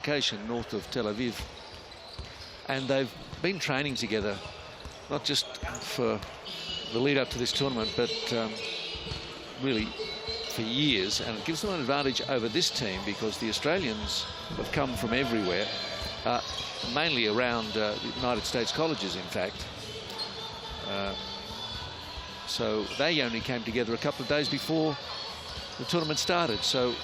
Location north of Tel Aviv, and they've been training together, not just for the lead up to this tournament, but really for years, and it gives them an advantage over this team because the Australians have come from everywhere, mainly around the United States colleges, in fact. So they only came together a couple of days before the tournament started, so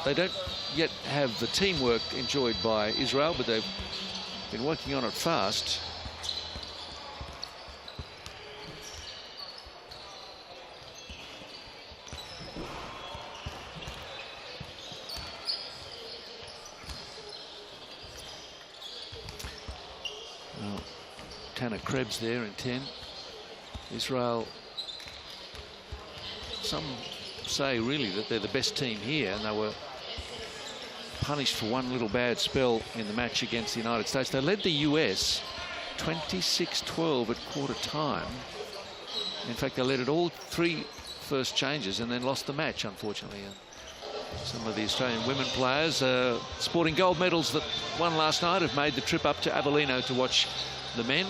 they don't yet have the teamwork enjoyed by Israel, but they've been working on it fast. Well, Tanner Krebs there in 10. Israel, some say really that they're the best team here, and they were punished for one little bad spell in the match against the United States. They led the US 26-12 at quarter time. In fact, they led it all three first changes and then lost the match, unfortunately. And some of the Australian women players sporting gold medals that won last night have made the trip up to Avellino to watch the men.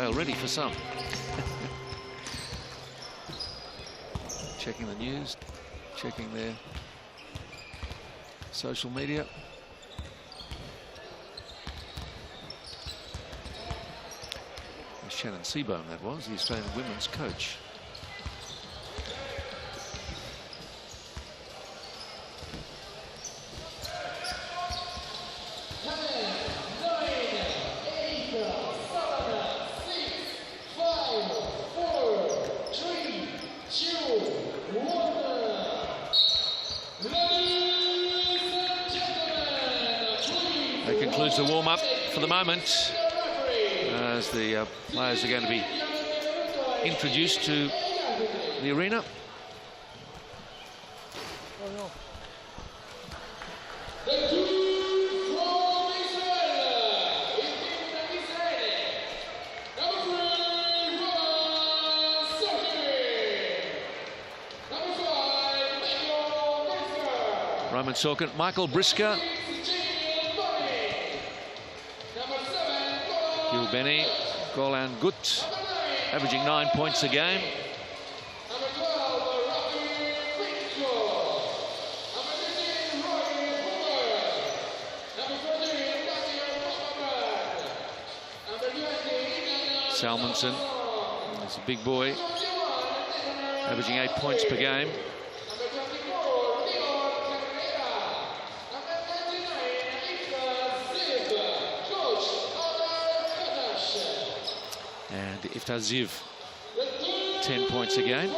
Already for some. Checking the news, checking their social media. Shannon Seabohm, that was, the Australian women's coach. That concludes the warm-up for the moment, as the players are going to be introduced to the arena. Roman Sorkin, Michael Brisker, Gil Benny, Golan Gut, averaging 9 points a game. Salmonson, he's a big boy, averaging 8 points per game. And Iftar Ziv, 10 points a game.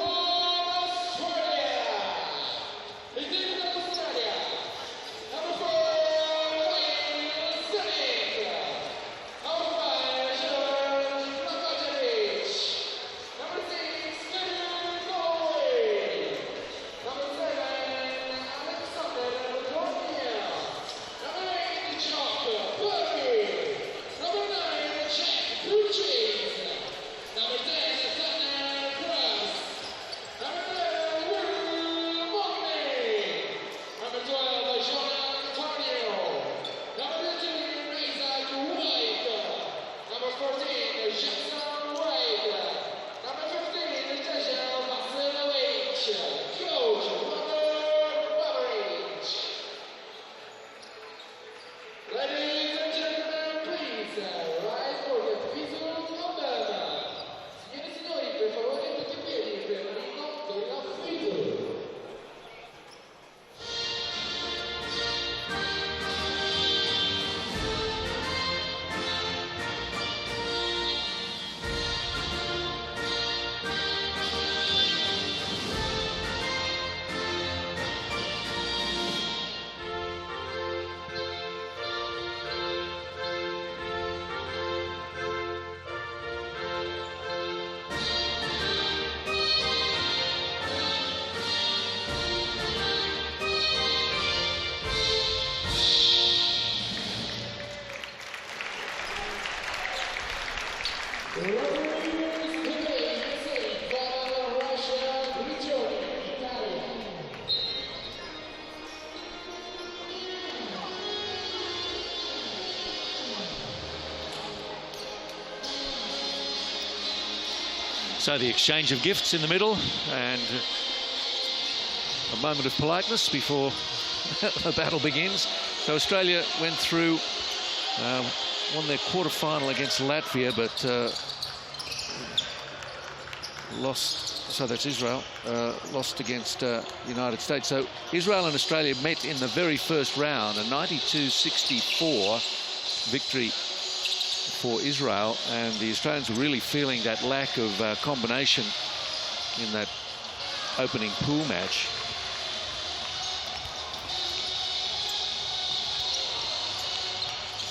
So the exchange of gifts in the middle, and a moment of politeness before the battle begins. So Australia went through, won their quarter-final against Latvia, but lost. So that's Israel, lost against United States. So Israel and Australia met in the very first round, a 92-64 victory for Israel, and the Australians were really feeling that lack of combination in that opening pool match.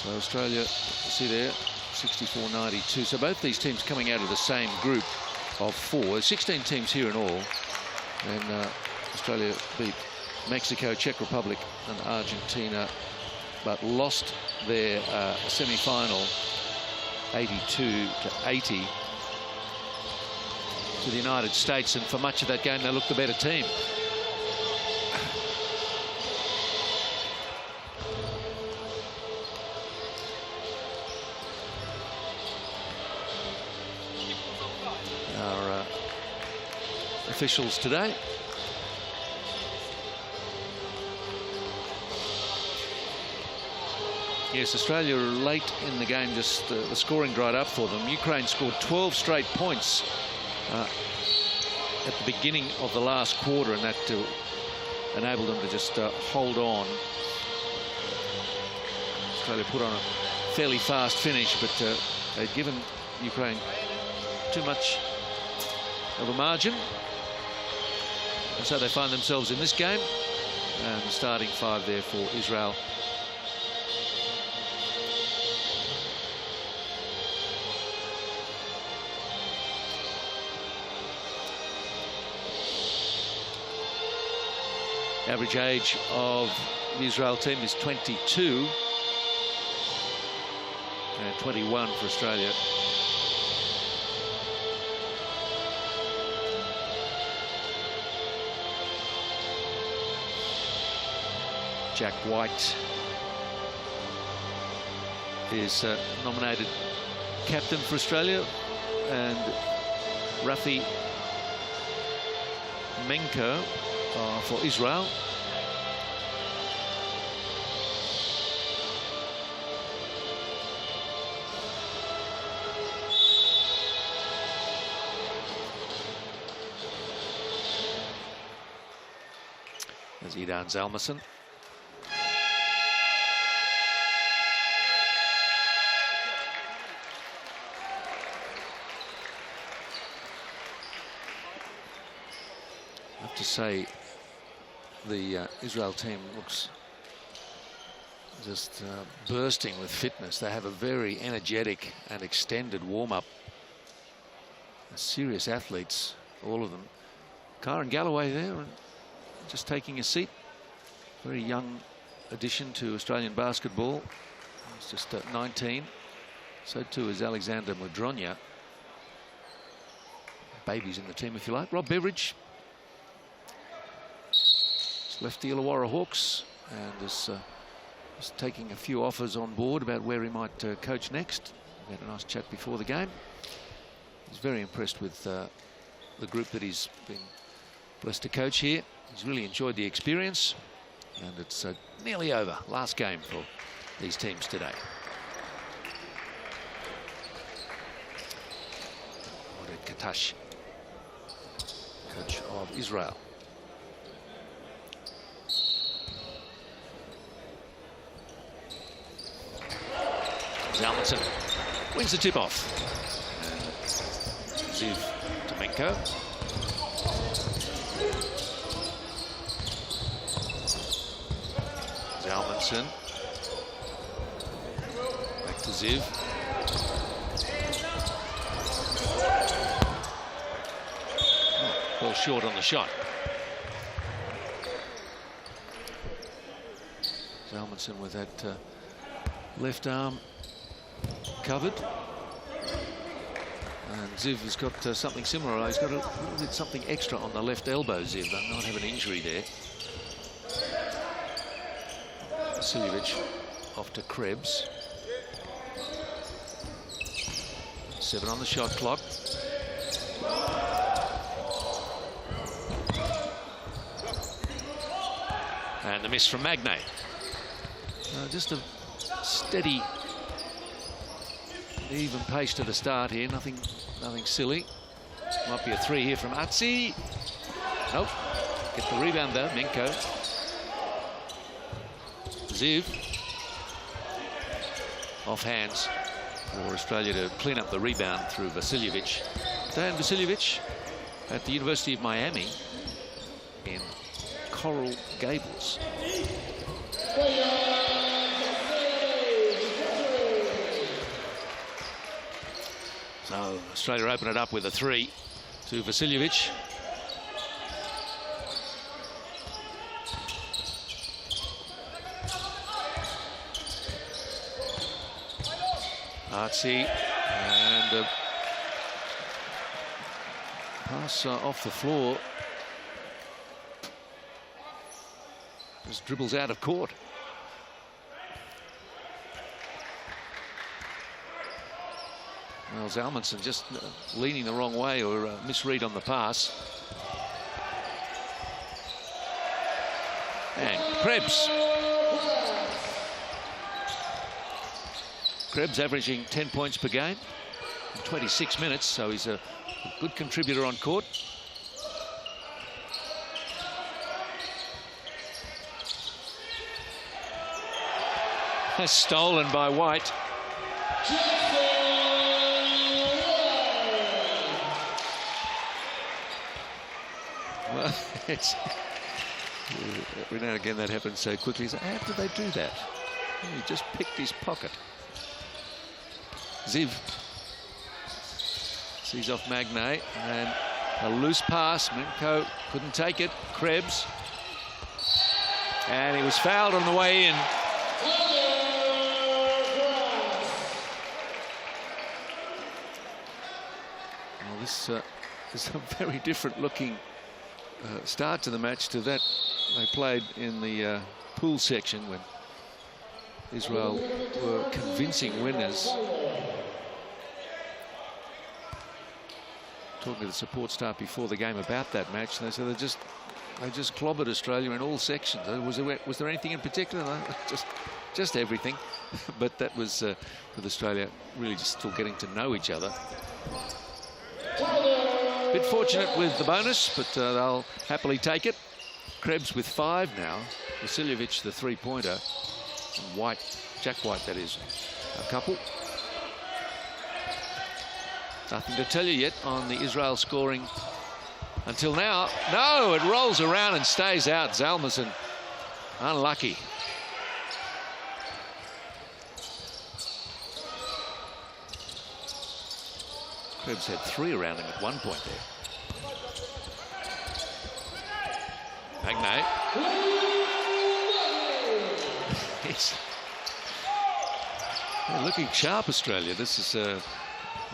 So Australia, see there, 64-92. So both these teams coming out of the same group of 4. There's 16 teams here in all, and Australia beat Mexico, Czech Republic and Argentina, but lost their semi-final 82-80 to the United States, and for much of that game they looked the better team. Our officials today. Yes, Australia late in the game, just the scoring dried up for them. Ukraine scored 12 straight points at the beginning of the last quarter, and that enabled them to just hold on. Australia put on a fairly fast finish, but they'd given Ukraine too much of a margin, and so they find themselves in this game, and the starting 5 there for Israel. Average age of the Israel team is 22, and 21 for Australia. Jack White is nominated captain for Australia, and Rafi Menko for Israel. There's Idan Zalmason. I have to say, the Israel team looks just bursting with fitness. They have a very energetic and extended warm-up. Serious athletes, all of them. Kyron Galloway there, and just taking a seat. Very young addition to Australian basketball. He's just 19. So too is Alexander Madronya. Babies in the team, if you like. Rob Beveridge left the Illawarra Hawks and is taking a few offers on board about where he might coach next. We had a nice chat before the game. He's very impressed with the group that he's been blessed to coach here. He's really enjoyed the experience, and it's nearly over. Last game for these teams today. Ored Katash, coach of Israel. Zalmason wins the tip-off. Ziv Tomenko. Zalmason. Back to Ziv. Ball short on the shot. Zalmason with that left arm covered. And Ziv has got something similar. He's got a little bit something extra on the left elbow, Ziv. Does not have an injury there. Vasiljevic off to Krebs. 7 on the shot clock. And the miss from Magnay. Just a steady, even pace to the start here. Nothing silly. Might be a 3 here from Atsi. Nope. Get the rebound though, Minko. Ziv. Off hands for Australia to clean up the rebound through Vasiljevic. Dan Vasiljevic at the University of Miami in Coral Gables. So Australia open it up with a 3 to Vasiljevic. Artsy and a pass off the floor. Just dribbles out of court. Well, Zalmanson just leaning the wrong way, or a misread on the pass. And Krebs. Krebs averaging 10 points per game in 26 minutes, so he's a good contributor on court. Stolen by White. Well, it's every now and again that happens so quickly. So how did they do that? He just picked his pocket. Ziv sees off Magnay, and a loose pass. Minko couldn't take it. Krebs, and he was fouled on the way in. Well, this is a very different looking start to the match to that they played in the pool section when Israel were convincing winners. Talking to the support staff before the game about that match, and they said they just clobbered Australia in all sections. Was there anything in particular? No, just everything. But that was with Australia really just still getting to know each other. Bit fortunate with the bonus, but they'll happily take it. Krebs with 5 now. Vasiljevic the 3-pointer. And White, Jack White that is, a couple. Nothing to tell you yet on the Israel scoring until now. No, it rolls around and stays out. Zalmanson, unlucky. Krebs had 3 around him at one point there. Magnay. They're looking sharp, Australia. This is a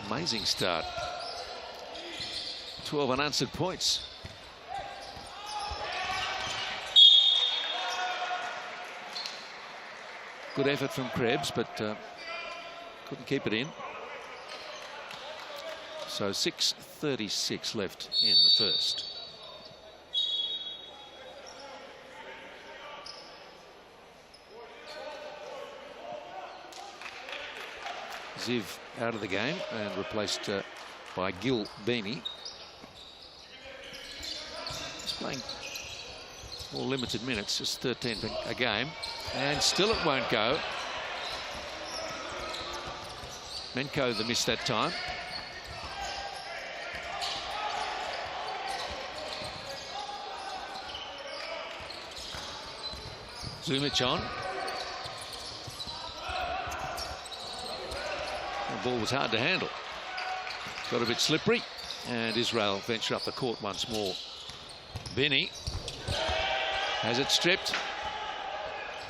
amazing start. 12 unanswered points. Good effort from Krebs, but couldn't keep it in. So 6:36 left in the first. Ziv out of the game and replaced by Gil Beanie. He's playing more limited minutes, just 13 a game, and still it won't go. Minko the miss that time. Zumic on. The ball was hard to handle. Got a bit slippery, and Israel venture up the court once more. Benny has it stripped.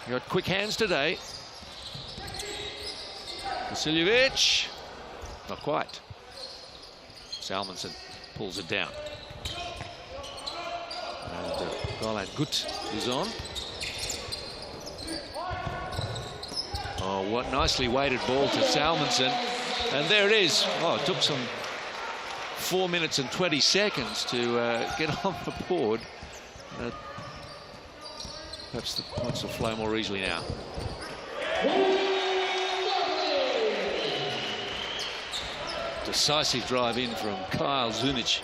He got quick hands today. Vasiljevic, not quite. Zalmanson pulls it down. And Golan Gut is on. Oh, what nicely weighted ball to Zalmanson. And there it is. Oh, it took some 4 minutes and 20 seconds to get on the board. Perhaps the points will flow more easily now. Decisive drive in from Kyle Zunic.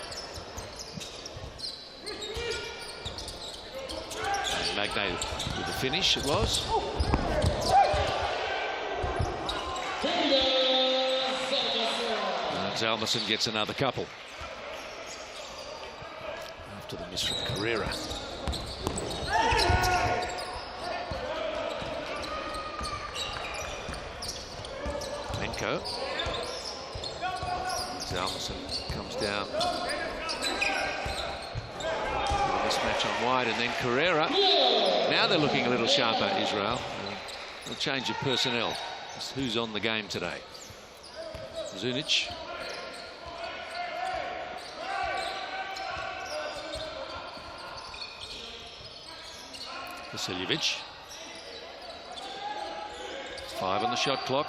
And Magnay with the finish, it was. And Zalmerson gets another couple. After the miss from Carrera. Menko. Zalmerson comes down. Mismatch on wide, and then Carrera. Now they're looking a little sharper, Israel. A change of personnel. Just who's on the game today? Zunic. Vasiljevic. 5 on the shot clock.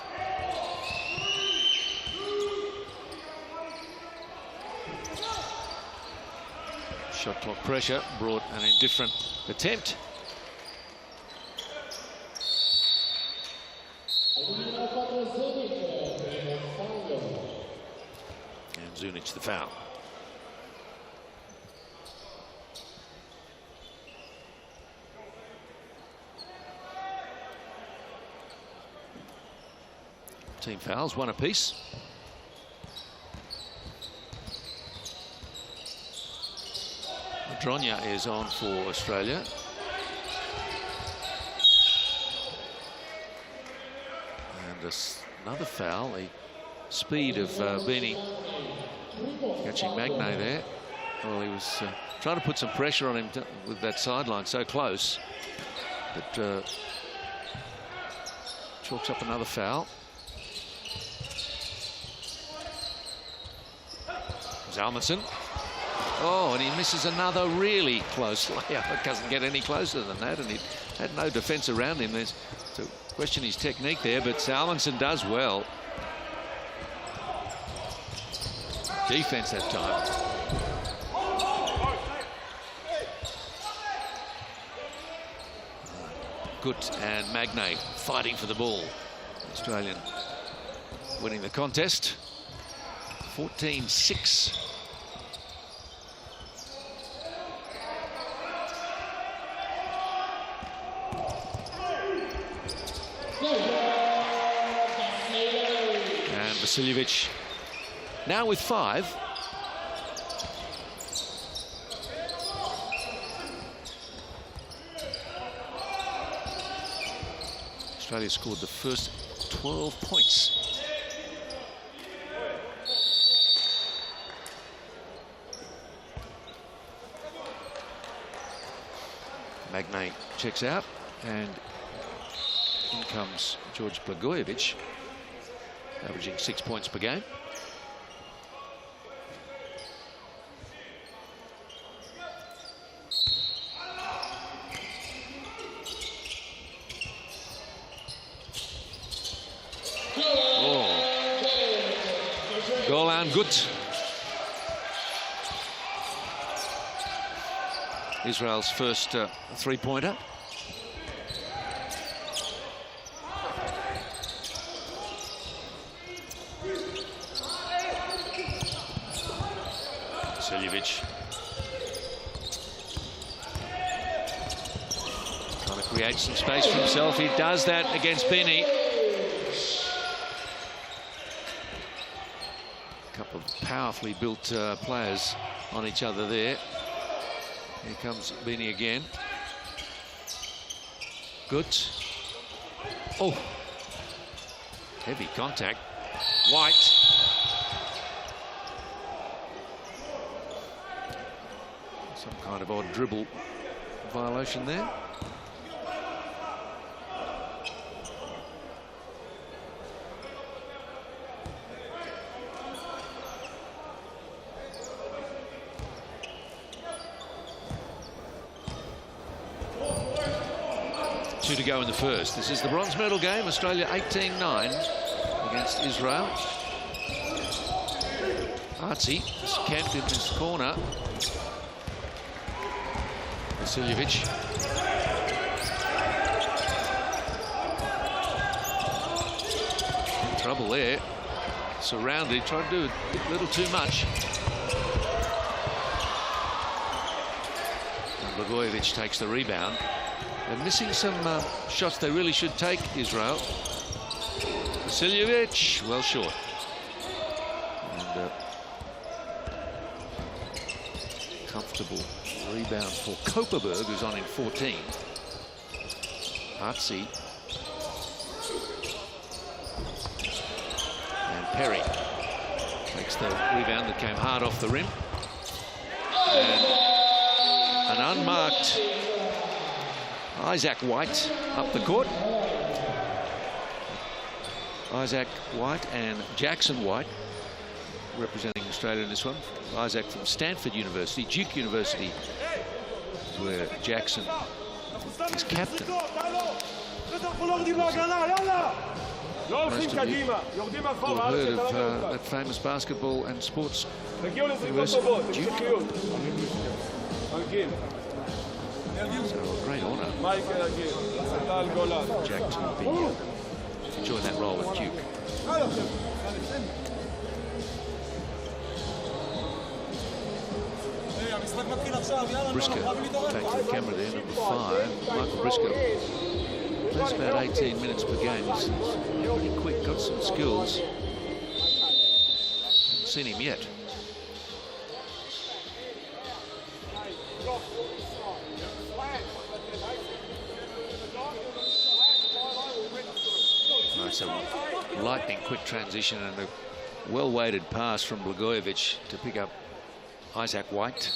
Shot clock pressure brought an indifferent attempt. And Zunic the foul. Team fouls, 1 apiece. Dronya is on for Australia. And another foul, the speed of Beanie catching Magnay there. Well, he was trying to put some pressure on him with that sideline so close. But chalks up another foul. Zalmerson. Oh, and he misses another really close layup. It doesn't get any closer than that, and he had no defence around him. There's to question his technique there, but Zalmerson does well. Defence that time. Good, and Magnay fighting for the ball. Australian winning the contest. 14-6. And Vasiljevic now with 5. Australia scored the first 12 points. Magnay checks out, and in comes George Blagojevic, averaging 6 points per game. Good. Israel's first three-pointer. Vasiljevic trying to create some space for himself. He does that against Benny. Couple of powerfully built players on each other there. Here comes Beanie again. Good. Oh, heavy contact. White. Some kind of odd dribble violation there. To go in the first. This is the bronze medal game. Australia 18-9 against Israel. Hartzi is camped in his corner. Vasiljevic. In trouble there. Surrounded, tried to do a little too much. And Blagojevich takes the rebound. They're missing some shots they really should take, Israel. Vasiljevic, well short. And comfortable rebound for Koperberg, who's on in 14. Hartzi. And Perry takes the rebound that came hard off the rim. And an unmarked Isaac White up the court. Isaac White and Jackson White representing Australia in this one. Isaac from Stanford University, Duke University, where Jackson is captain. Most of you will have heard of that famous basketball and sports university, Duke. So a great honour Jack to join that role at Duke. Brisker taking the camera there, number 5. Michael Brisker plays about 18 minutes per game. He's pretty quick, got some skills. Haven't seen him yet. Nice, a lightning quick transition and a well-weighted pass from Blagojevich to pick up Isaac White.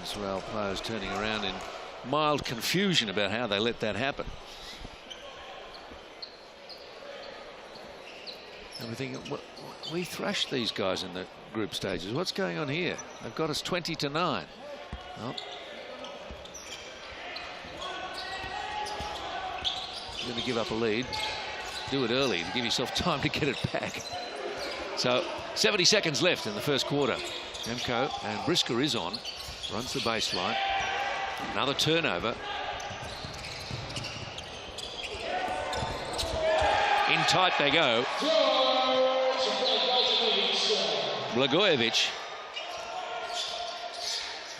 Israel players turning around in mild confusion about how they let that happen. And we're thinking, well, we thrashed these guys in the group stages. What's going on here? They've got us 20-9. Oh. You're going to give up a lead. Do it early to give yourself time to get it back. So 70 seconds left in the first quarter. Demko and Brisker is on. Runs the baseline. Another turnover. In tight they go. Blagojevich.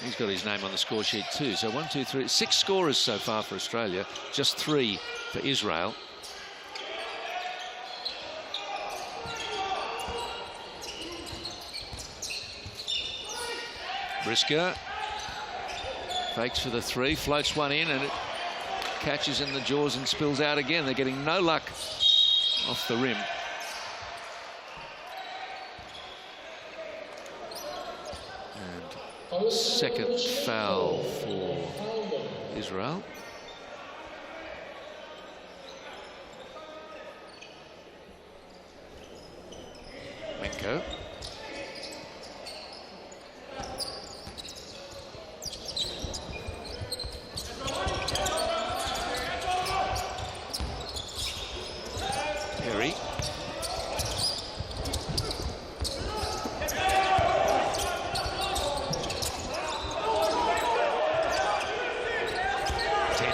He's got his name on the score sheet too. So 1, 2, 3, 6 scorers so far for Australia. Just 3 for Israel. Brisker fakes for the 3, floats one in, and it catches in the jaws and spills out again. They're getting no luck off the rim. And second foul for Israel. Menko. Perry.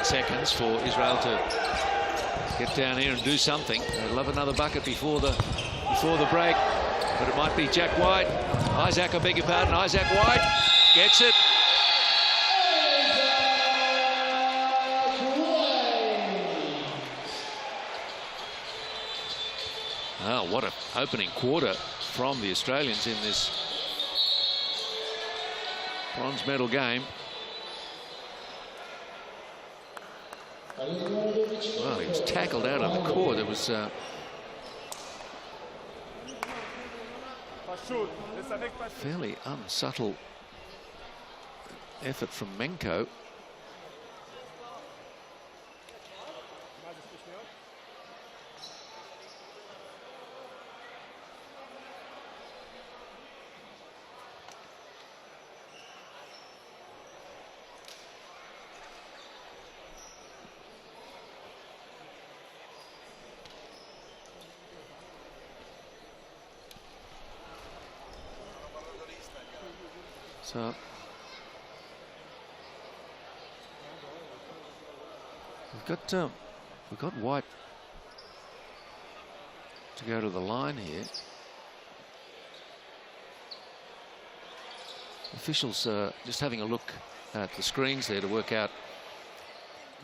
Seconds for Israel to get down here and do something. They'd love another bucket before the break, but it might be Jack White. Isaac, I beg your pardon. Isaac White gets it. Oh, what an opening quarter from the Australians in this bronze medal game. Well, he was tackled out on the court. It was fairly unsubtle effort from Menko. we've got White to go to the line here. Officials just having a look at the screens there to work out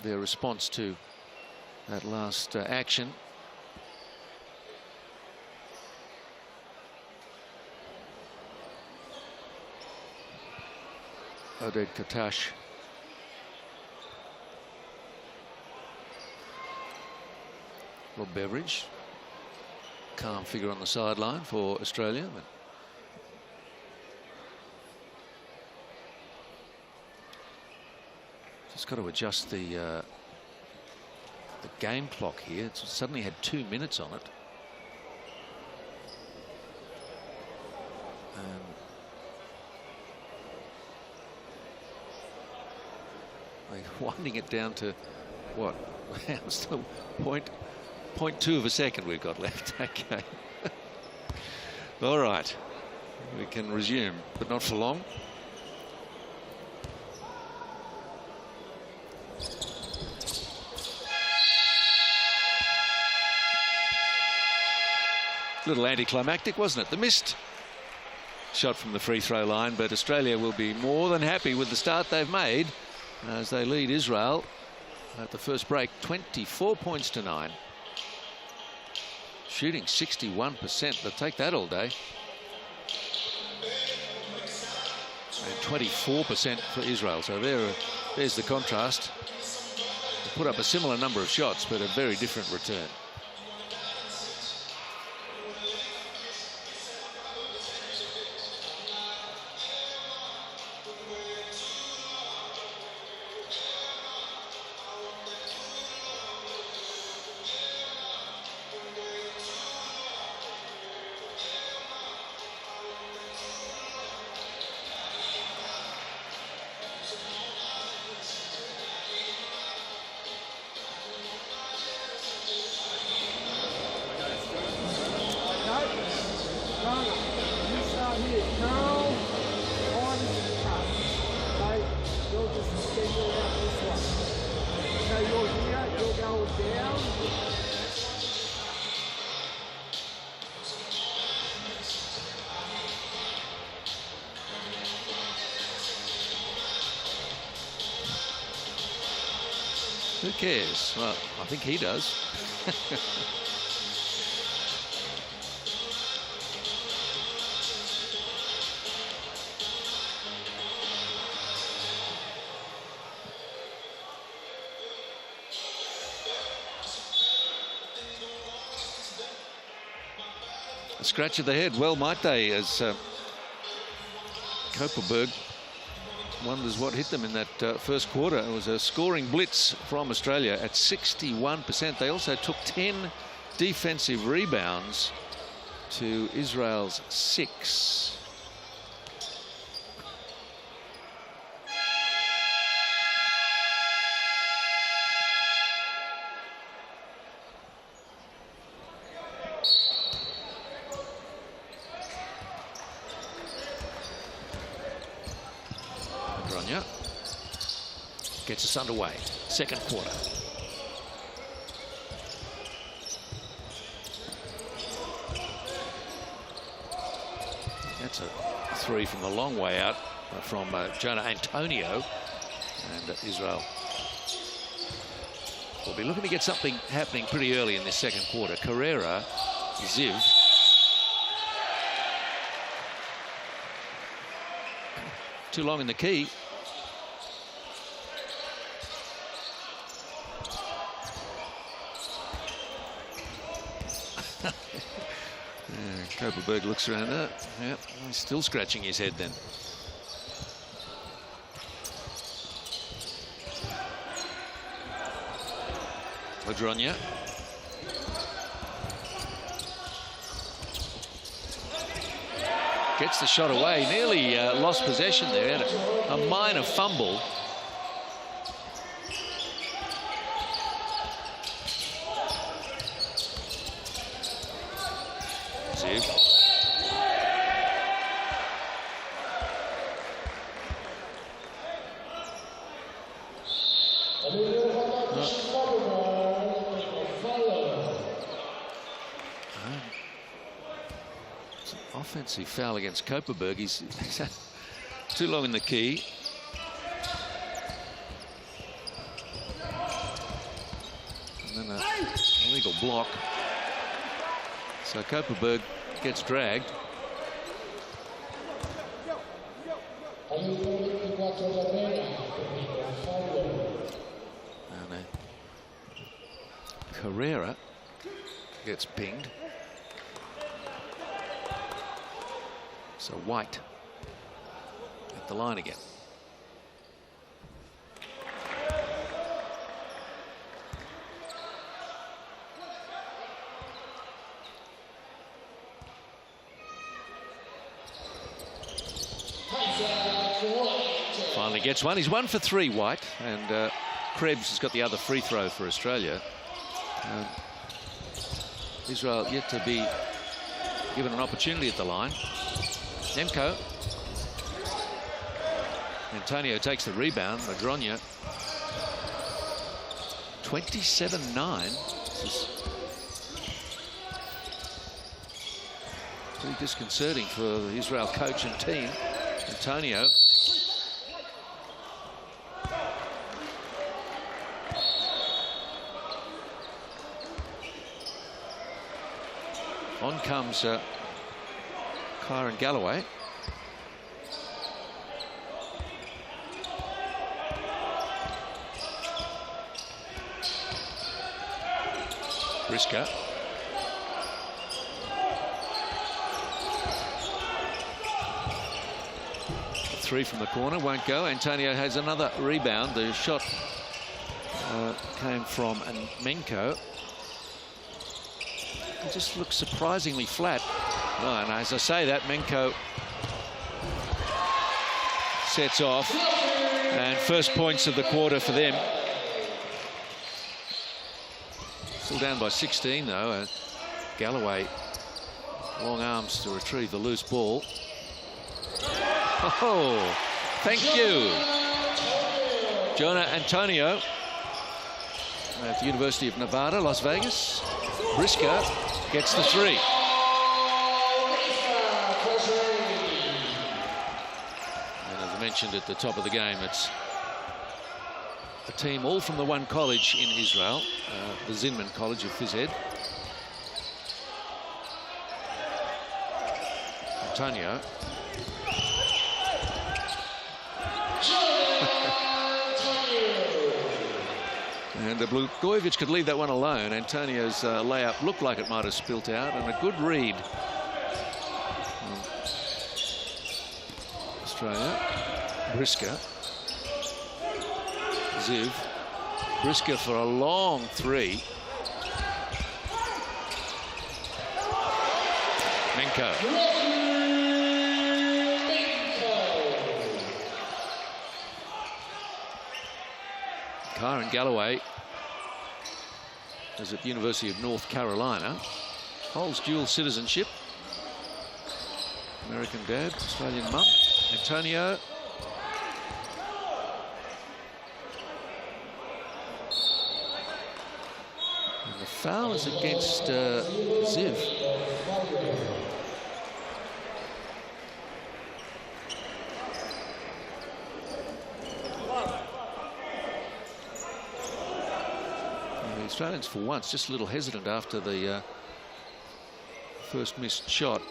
their response to that last action. Oded Katash. Rob Beveridge, calm figure on the sideline for Australia. But just got to adjust the game clock here. It's suddenly had 2 minutes on it. They're winding it down to what? Still 0.2 of a second we've got left. Okay. All right. We can resume, but not for long. A little anticlimactic, wasn't it? The missed shot from the free throw line, but Australia will be more than happy with the start they've made as they lead Israel at the first break, 24 points to 9. Shooting 61%. They'll take that all day. And 24% for Israel. So there's the contrast. They put up a similar number of shots, but a very different return. Who cares? Well, I think he does. A scratch of the head. Well, might they, as Koperberg wonders what hit them in that first quarter. It was a scoring blitz from Australia at 61%. They also took 10 defensive rebounds to Israel's 6. Gets us underway. Second quarter. That's a three from a long way out from Jonah Antonio. And Israel will be looking to get something happening pretty early in this second quarter. Carrera, Ziv. Too long in the key. Koperberg looks around it. Yep, he's still scratching his head then. Ladronya. Gets the shot away. Nearly lost possession there. Had a minor fumble. Offensive foul against Kopperberg. He's too long in the key. And then an illegal block. So Kopperberg gets dragged. And Carrera gets pinged. So White at the line again. Finally gets one. He's 1 for 3, White, and Krebs has got the other free throw for Australia. Israel yet to be given an opportunity at the line. Nemko. Antonio takes the rebound. Madronya. 27-9. This is pretty disconcerting for the Israel coach and team. Antonio. On comes Kyron Galloway. Brisker. Three from the corner, won't go. Antonio has another rebound. The shot came from Menko. It just looks surprisingly flat. Oh, and as I say that, Menko sets off. And first points of the quarter for them. Still down by 16, though. Galloway, long arms to retrieve the loose ball. Oh, thank you. Jonah Antonio at the University of Nevada, Las Vegas. Brisker gets the three. And as I mentioned at the top of the game, it's a team all from the one college in Israel, the Zinman College of Phys Ed. Antonio. And Blagojevich could leave that one alone. Antonio's layup looked like it might have spilt out, and a good read. Australia. Brisker. Ziv. Brisker for a long three. Menko. Kyron Galloway is at the University of North Carolina. Holds dual citizenship. American dad, Australian mum. Antonio. And the foul is against Ziv. The Australians, for once, just a little hesitant after the first missed shot.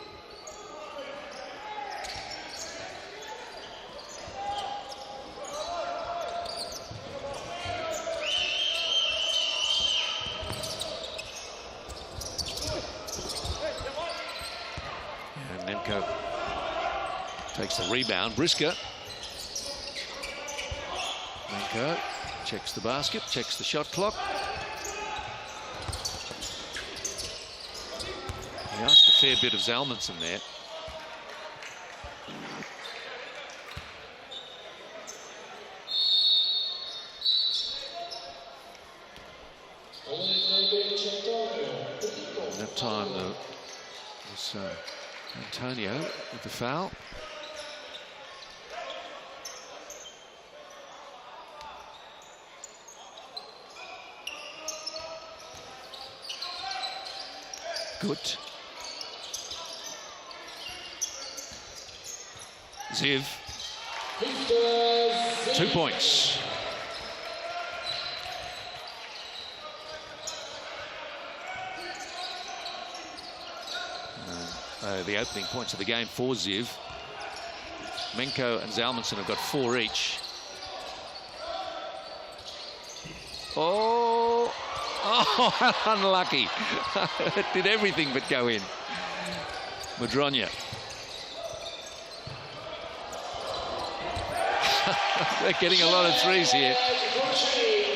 And Nemko takes the rebound. Brisker. Nemko checks the basket, checks the shot clock. He asked a fair bit of Zalmanson there. And that time was Antonio with the foul. Good. Ziv. 2 points. The opening points of the game for Ziv. Menko and Zalmanson have got 4 each. Oh, unlucky. It did everything but go in. Madronya. They're getting a lot of threes here.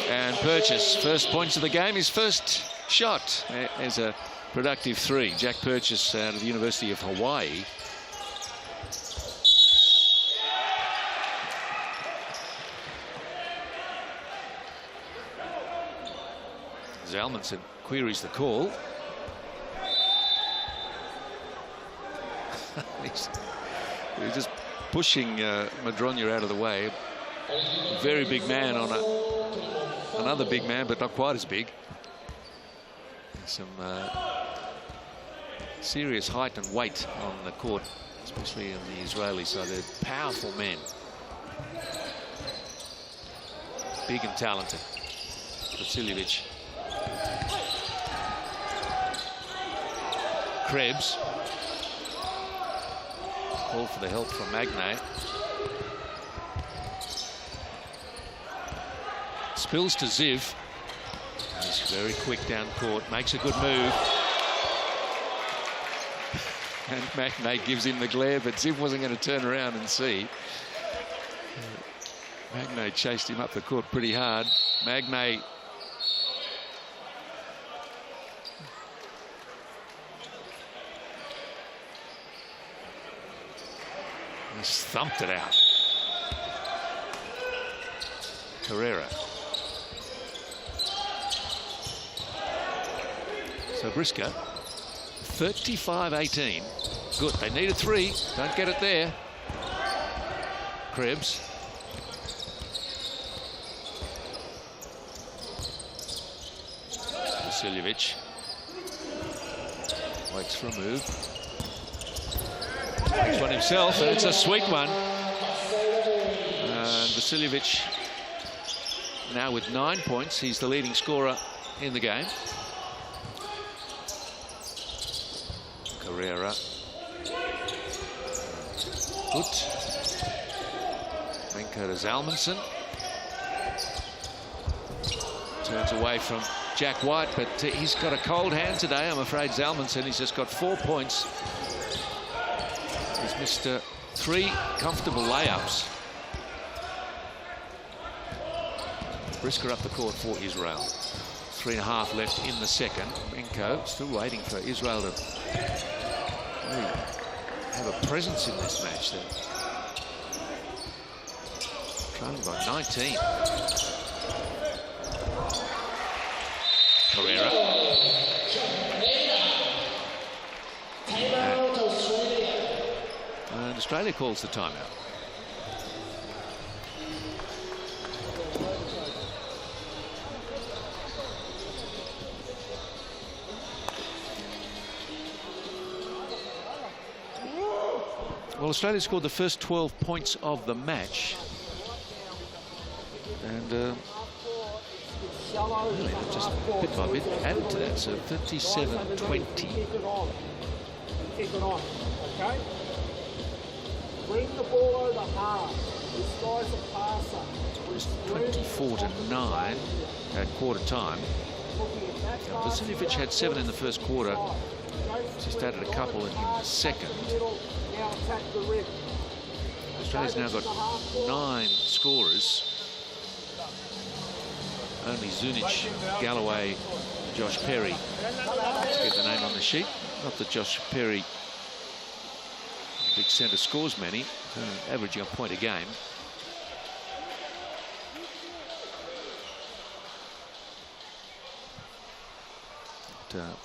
And Purchase, first points of the game, his first shot. There's a productive 3. Jack Purchase out of the University of Hawaii. Zalmanson queries the call. He's just pushing Madronya out of the way. Very big man on another big man, but not quite as big. Some serious height and weight on the court, especially on the Israeli side. They're powerful men. Big and talented. Vasiljevic. Krebs. Call for the help from Magnay. Spills to Ziv. He's very quick down court, makes a good move. And Magnay gives him the glare, but Ziv wasn't going to turn around and see. Magnay chased him up the court pretty hard. Magnay just thumped it out. Carrera. So Briscoe, 35-18. Good, they need a 3. Don't get it there. Krebs. Vasiljevic. Waits for a move. Makes one himself, and it's a sweet one. And Vasiljevic now with 9 points. He's the leading scorer in the game. Carrera. Good. Menko to Zalmanson. Turns away from Jack White, but he's got a cold hand today, I'm afraid. Zalmanson, he's just got 4 points. He's missed 3 comfortable layups. Brisker up the court for Israel. 3.5 left in the second. Menko still waiting for Israel to really have a presence in this match. They're trailing by 19. Carrera. And Australia calls the timeout. Well, Australia scored the first 12 points of the match. And really, just bit by bit added to that. So 37-20. Kick it on, okay? Bring the ball over hard. This guy's a passer. It was 24-9 at quarter time. Vasiljevic had 7 in the first quarter. Just added a couple in the second. Australia's now got 9 scorers. Only Zunic, Galloway, Josh Perry. Let's get the name on the sheet. Not that Josh Perry, big centre, scores many, averaging a point a game. But,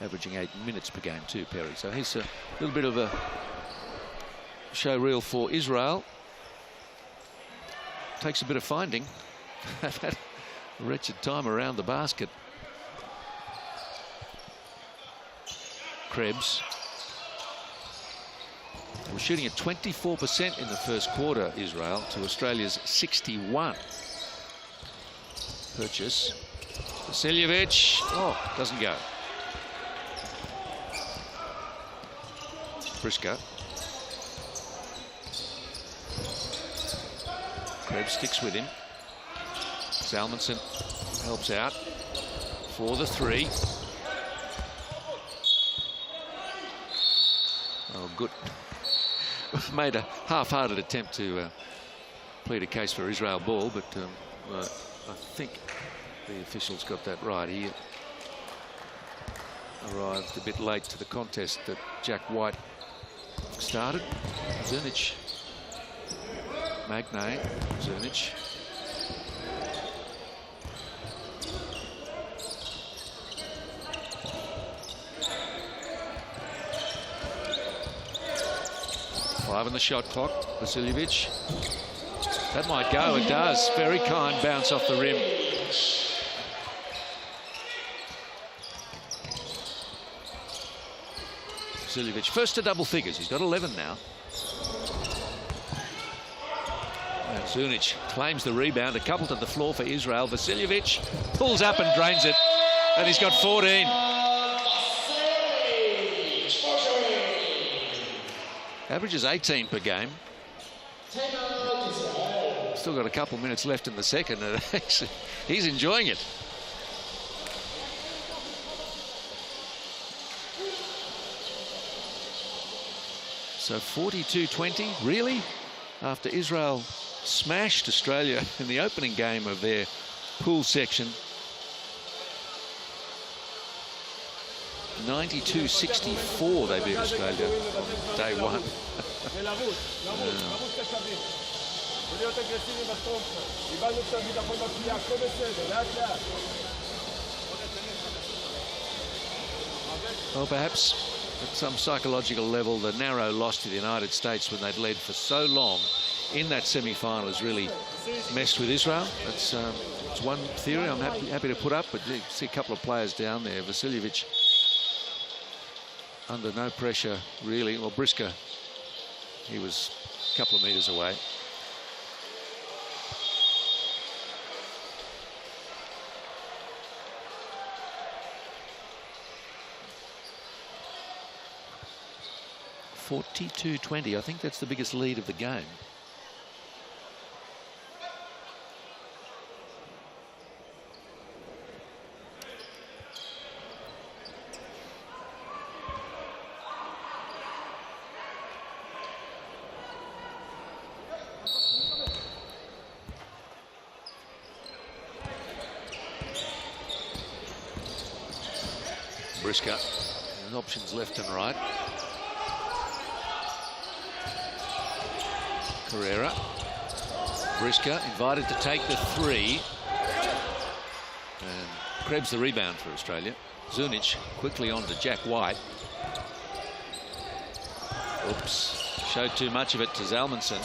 averaging 8 minutes per game too, Perry. So he's a little bit of a show reel for Israel. Takes a bit of finding. They've had a wretched time around the basket. Krebs. We're shooting at 24% in the first quarter, Israel, to Australia's 61. Purchase. Vasiljevic. Oh, doesn't go. Briscoe. Krebs sticks with him. Salmonson helps out for the three. Oh, good. Made a half-hearted attempt to plead a case for Israel ball, but I think the officials got that right. He arrived a bit late to the contest that Jack White started. Zunic. Magnay. Zunic. Five on the shot clock. Vasiljevic. That might go. It does. Very kind bounce off the rim. Vasiljevic first to double figures. He's got 11 now. And Zunic claims the rebound. A couple to the floor for Israel. Vasiljevic pulls up and drains it. And he's got 14. Averages 18 per game. Still got a couple minutes left in the second. He's enjoying it. So 42-20, really? After Israel smashed Australia in the opening game of their pool section. 92-64 they beat Australia on day one. Well, perhaps at some psychological level, the narrow loss to the United States when they'd led for so long in that semi-final has really messed with Israel. It's one theory I'm happy to put up, but you see a couple of players down there. Vasiljevic under no pressure, really. Well, Briscoe, he was a couple of metres away. (42-20). I think that's the biggest lead of the game. Briscoe, there's options left and right. Carrera. Briscoe invited to take the three. And Krebs the rebound for Australia. Zunic quickly on to Jack White. Oops. Showed too much of it to Zalmanson.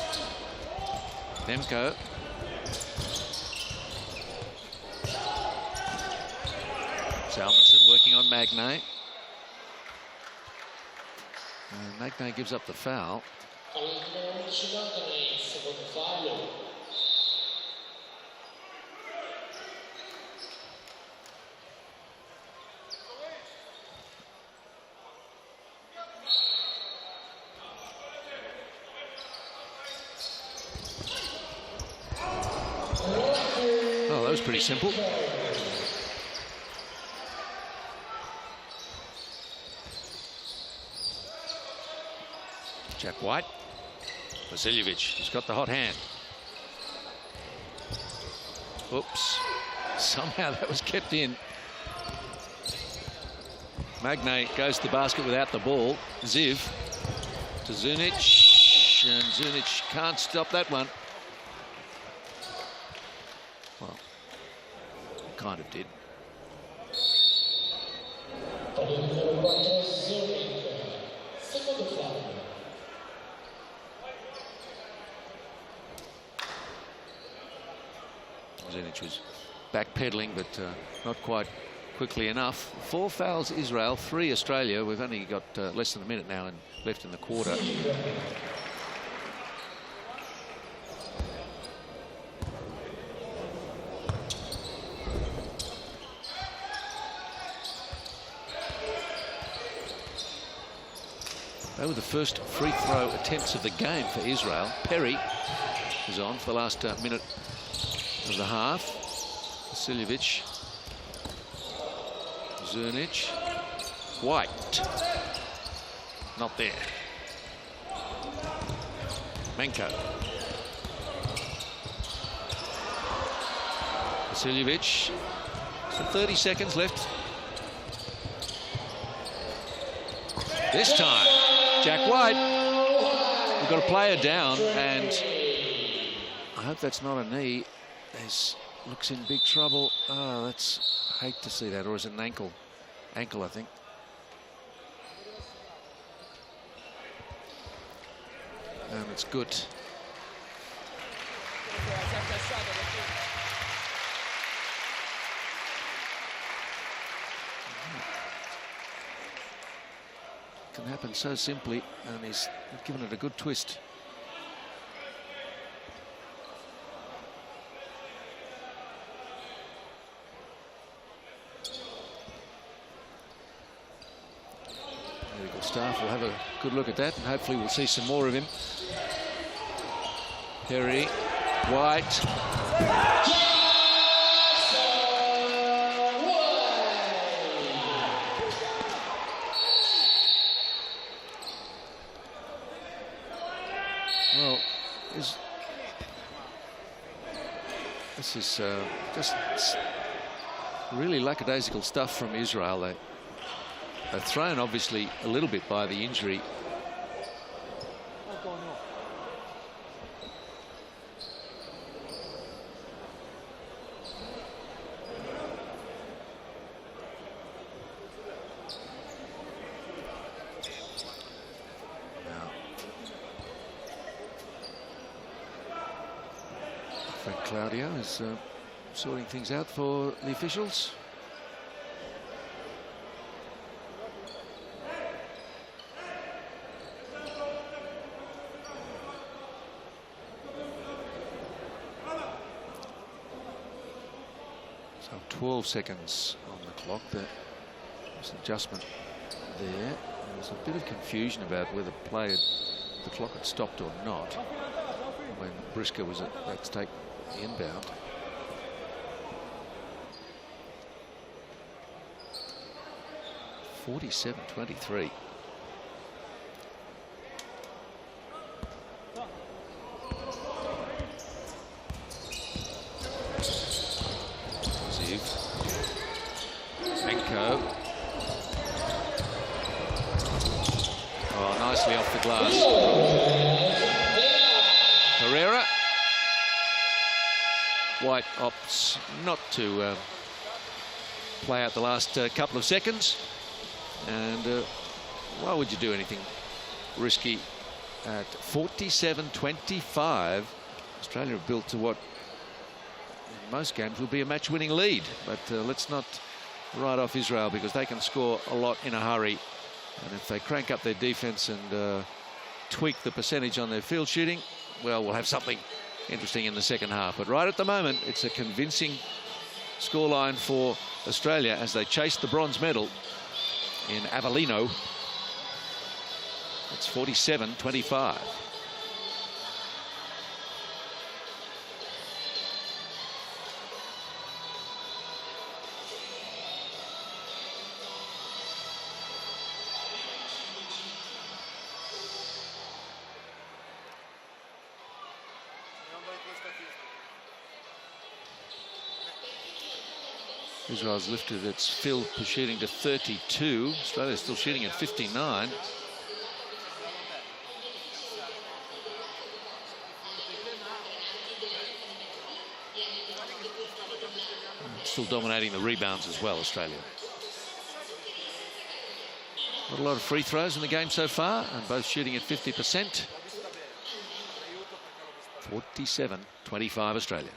Nemko. Zalmanson working on Magnay. And Magnay gives up the foul. Oh, that was pretty simple. Jack White. Vasiljevic, he's got the hot hand. Oops. Somehow that was kept in. Magnay goes to the basket without the ball. Ziv to Zunic. And Zunic can't stop that one. Well, kind of did. Zunic was backpedaling, but not quite quickly enough. 4 fouls Israel, 3 Australia. We've only got less than a minute now left in the quarter. They were the first free throw attempts of the game for Israel. Perry is on for the last minute of the half. Vasiljevic. Zernic. White. Not there. Menko. Vasiljevic. So 30 seconds left. This time, Jack White. We've got a player down, and I hope that's not a knee. Looks in big trouble. Oh, I hate to see that. Or is it an ankle? Ankle, I think. And it's good. Can happen so simply, and he's given it a good twist. Medical staff will have a good look at that, and hopefully we'll see some more of him. Perry, White. Well, this is just really lackadaisical stuff from Israel. They're thrown, obviously, a little bit by the injury. Claudio is sorting things out for the officials. So 12 seconds on the clock. There's an adjustment there. There was a bit of confusion about whether the clock had stopped or not when Brisker was at stake. Inbound. (47-23). Ziv. Menko. Oh, nicely off the glass. Herrera. White opts not to play out the last couple of seconds. And why would you do anything risky at 47-25? Australia have built to what in most games will be a match-winning lead. But let's not write off Israel, because they can score a lot in a hurry. And if they crank up their defense and tweak the percentage on their field shooting, well, we'll have something interesting in the second half. But right at the moment, it's a convincing scoreline for Australia as they chase the bronze medal in Avellino. It's 47-25. Israel's lifted its field shooting to 32. Australia's still shooting at 59. Still dominating the rebounds as well, Australia. Not a lot of free throws in the game so far, and both shooting at 50%. 47-25 Australia.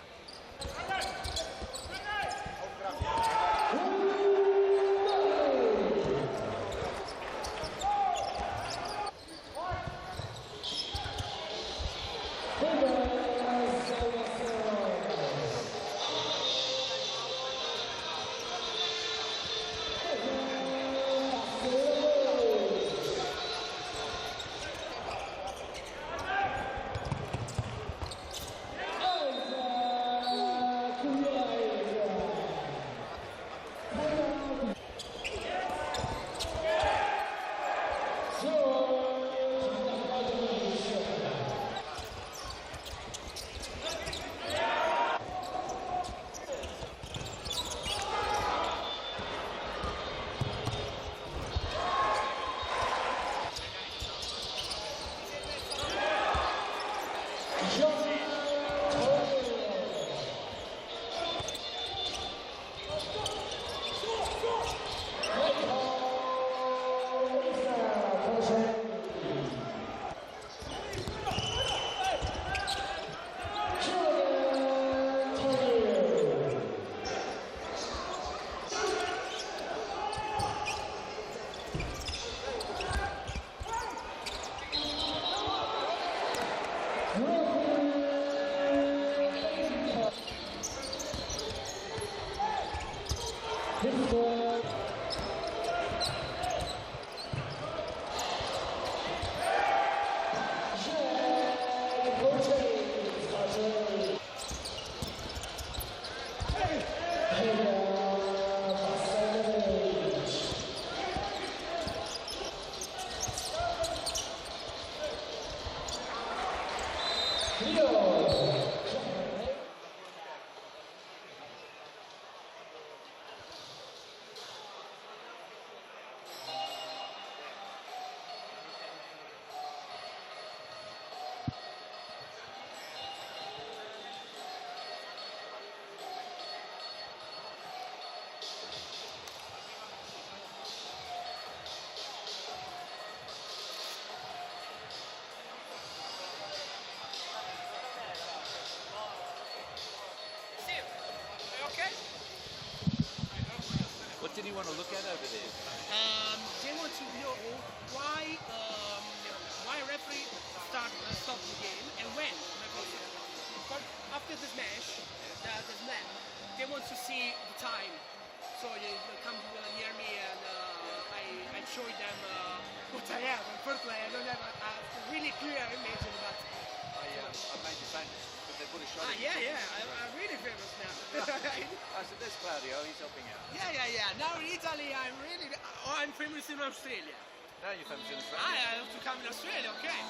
want to look at over there? They want to know why referee stopped the game and when referee. But after this match, the slam, they want to see the time. So they come near me and I show them what I have. Unfortunately, I don't have a really clear image, but I made you famous because they put a shot in. yeah, I'm really famous now. I said, there's Claudio, he's helping out. Yeah. Now in Italy, I'm famous in Australia. Now you're famous in Australia. I have to come in Australia, okay?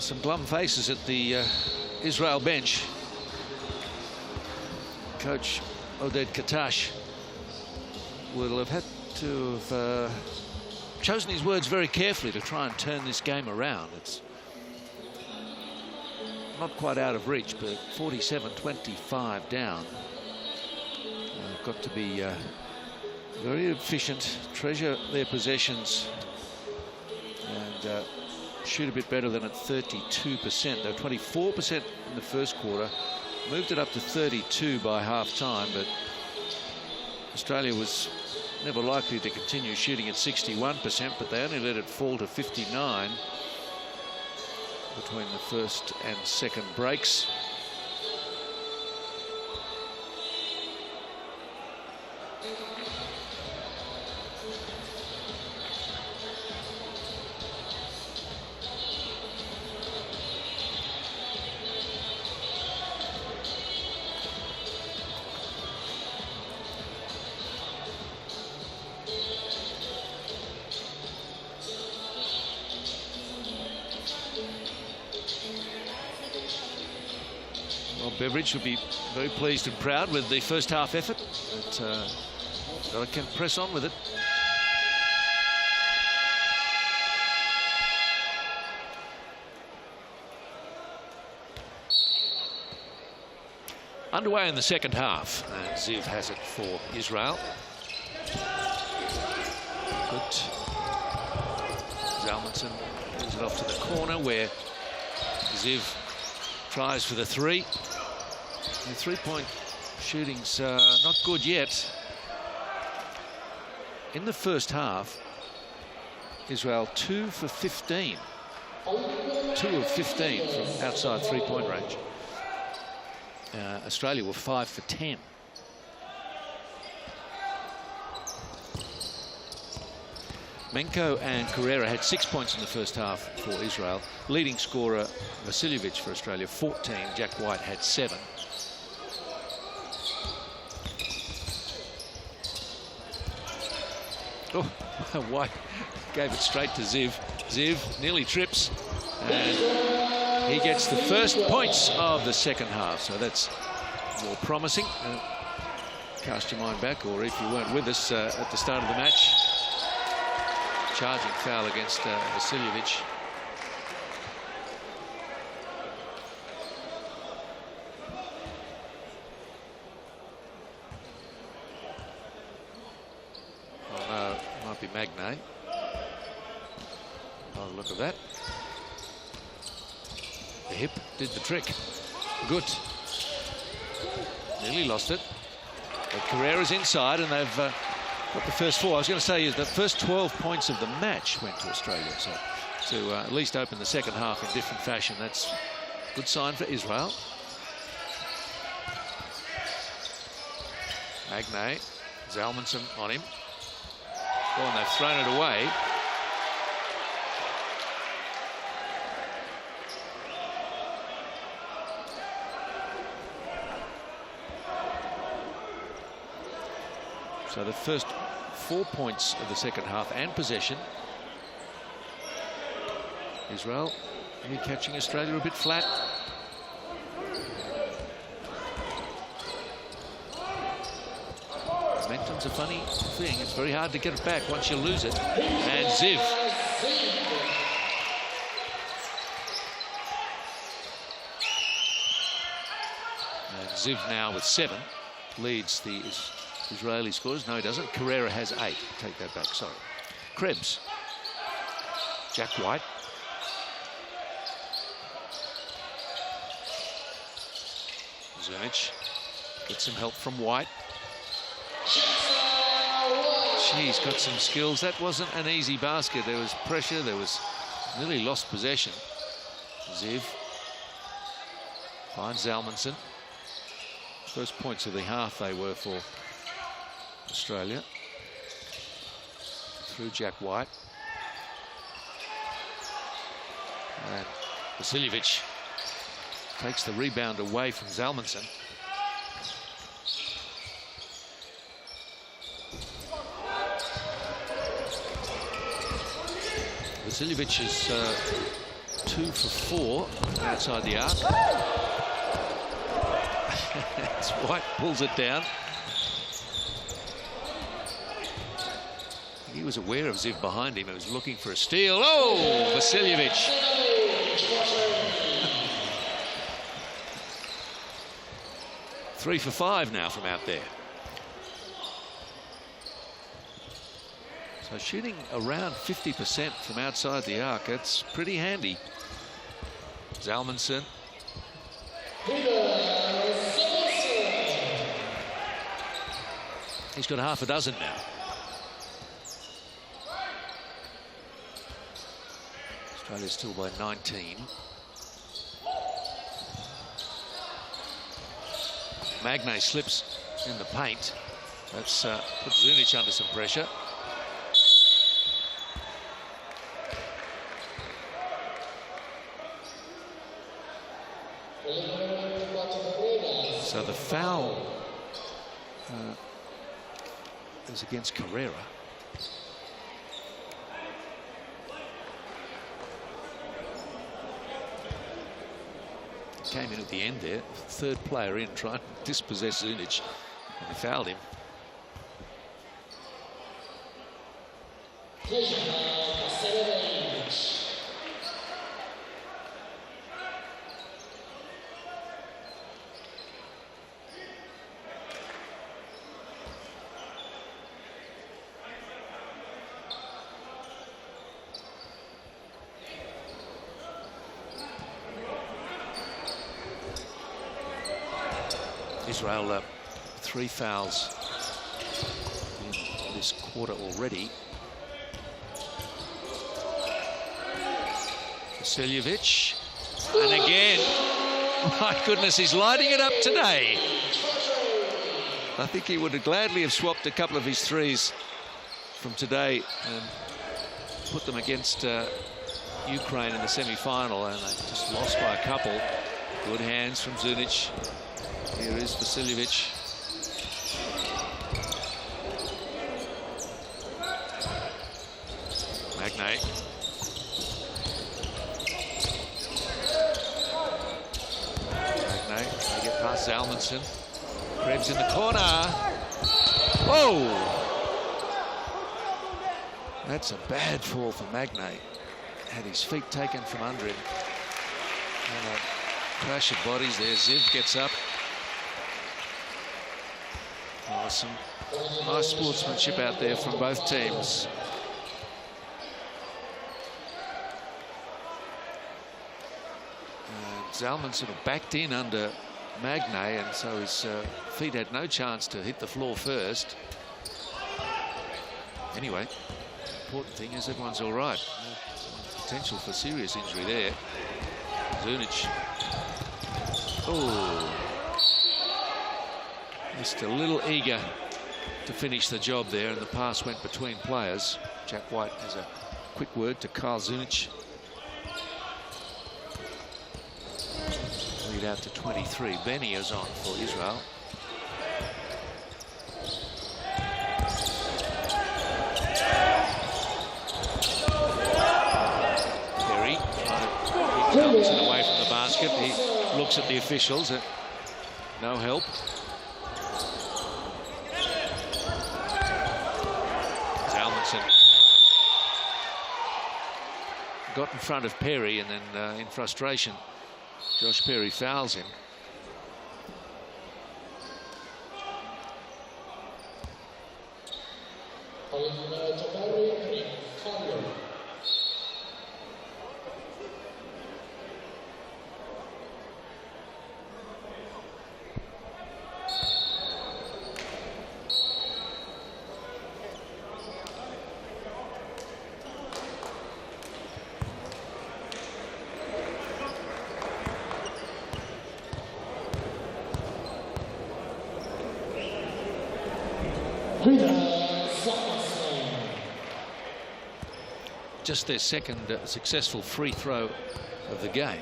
Some glum faces at the Israel bench. Coach Oded Katash will have had to have chosen his words very carefully to try and turn this game around. It's not quite out of reach, but 47-25 down. They've got to be very efficient, treasure their possessions, and shoot a bit better than at 32%. They were 24% in the first quarter, moved it up to 32 by half-time, but Australia was never likely to continue shooting at 61%, but they only let it fall to 59 between the first and second breaks. Beveridge will be very pleased and proud with the first half effort, but I can press on with it. Underway in the second half, and Ziv has it for Israel. Good. Zalmanson moves it off to the corner where Ziv tries for the three. The three-point shooting's not good yet. In the first half, Israel 2 for 15. 2 of 15 from outside three-point range. Australia were 5 for 10. Menko and Carrera had 6 points in the first half for Israel. Leading scorer Vasiljevic for Australia 14. Jack White had 7. Oh, White gave it straight to Ziv. Ziv nearly trips, and he gets the first points of the second half. So that's more promising. Cast your mind back, or if you weren't with us at the start of the match, charging foul against Vasiljevic. Be Magnay. Oh, look at that. The hip did the trick. Good. Nearly lost it. But Carrera's inside, and they've got the first 4. I was going to say the first 12 points of the match went to Australia. So to at least open the second half in different fashion, that's a good sign for Israel. Magnay, Zalmanson on him. Oh, and they've thrown it away. So the first 4 points of the second half and possession. Israel maybe catching Australia a bit flat. Momentum's a funny thing. It's very hard to get it back once you lose it. And Ziv. And Ziv now with 7 leads the Israeli scores. No, he doesn't. Carrera has 8. Take that back, sorry. Krebs. Jack White. Zernic gets some help from White. She's got some skills. That wasn't an easy basket. There was pressure. There was nearly lost possession. Ziv finds Zalmanson. First points of the half they were for Australia. Through Jack White. And Vasiljevic takes the rebound away from Zalmanson. Vasiljevic has 2 for 4 outside the arc. It's White pulls it down. He was aware of Ziv behind him. He was looking for a steal. Oh, Vasiljevic. 3 for 5 now from out there. So shooting around 50% from outside the arc. That's pretty handy. Zalmanson. He's got half a dozen now. Australia's still by 19. Magnay slips in the paint. That's put Zunic under some pressure. So the foul is against Carrera. Came in at the end there, third player in, trying to dispossess Zunic, and he fouled him. Israel 3 fouls in this quarter already. Vasiljevic, and again, my goodness, he's lighting it up today. I think he would have gladly have swapped a couple of his threes from today and put them against Ukraine in the semi-final, and they just lost by a couple. Good hands from Zunic. Here is Vasiljevic. Magnay. Magnay, they get past Zalmanson. Krebs in the corner. Oh! That's a bad fall for Magnay. Had his feet taken from under him. And a crash of bodies there. Ziv gets up. Oh, some nice sportsmanship out there from both teams. Zalmanson backed in under Magnay, and so his feet had no chance to hit the floor first. Anyway, the important thing is everyone's all right. No potential for serious injury there. Zunic. Oh. Just a little eager to finish the job there, and the pass went between players. Jack White has a quick word to Karl Zunic. Lead out to 23. Benny is on for Israel. Perry trying to keep Zalmanson away from the basket. He looks at the officials. No help. Got in front of Perry, and then in frustration, Josh Perry fouls him. Just their second successful free throw of the game.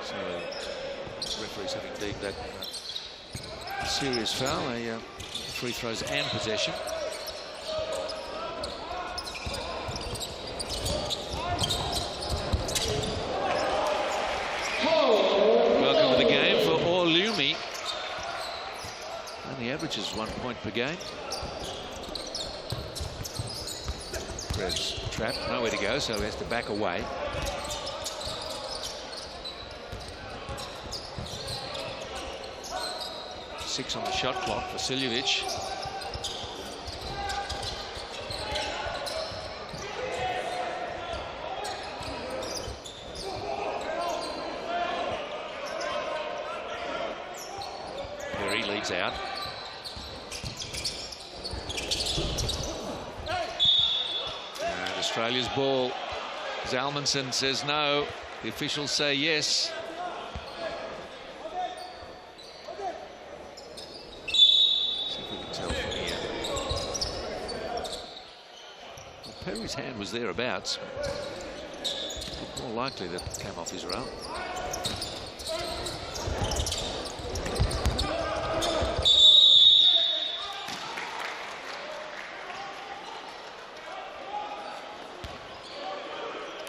So referees have indeed that serious foul, free throws and possession. Welcome to the game for Orlumi. Only averages 1 point per game. Rev's trapped, nowhere to go, so he has to back away. Six on the shot clock, Vasiljevic. Perry leads out. And Australia's ball. Zalmanson says no. The officials say yes. Perry's hand was thereabouts. More likely that it came off his roll.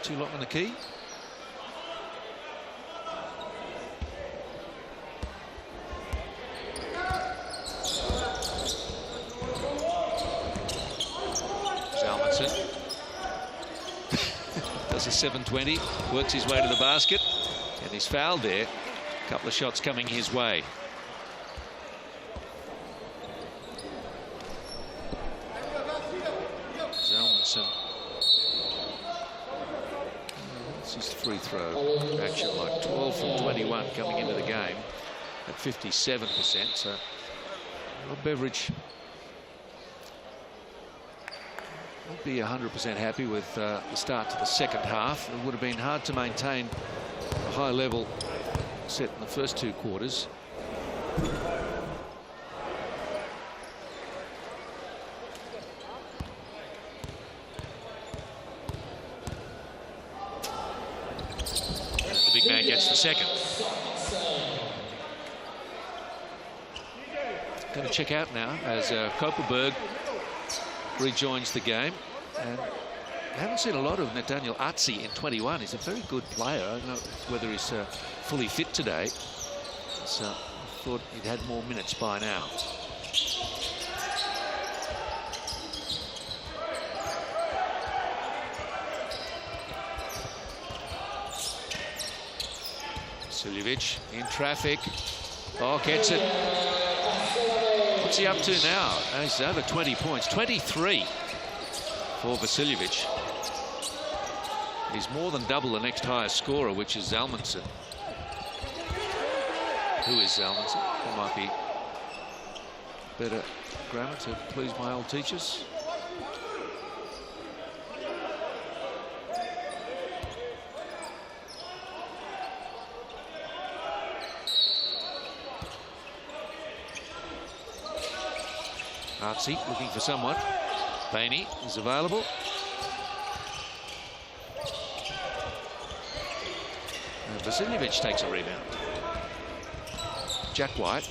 Too long on the key. Does a 720, works his way to the basket, and he's fouled there. A couple of shots coming his way. Zalmanson. That's his free throw action, like 12 from 21 coming into the game at 57%. So Rob Beveridge won't be 100% happy with the start to the second half. It would have been hard to maintain a high level set in the first two quarters. And the big man gets the second. Going to check out now as Kopperberg rejoins the game, and I haven't seen a lot of Nathaniel Atzi in 21. He's a very good player. I don't know whether he's fully fit today. So I thought he'd had more minutes by now. Vasiljevic in traffic. Oh, gets it. What's he up to now? He's over 20 points. 23 for Vasiljevic. He's more than double the next highest scorer, which is Zalmanson. Who is Zalmanson? That might be better grammar to please my old teachers. Artsy looking for someone. Bainey is available. Vasiljevic takes a rebound. Jack White.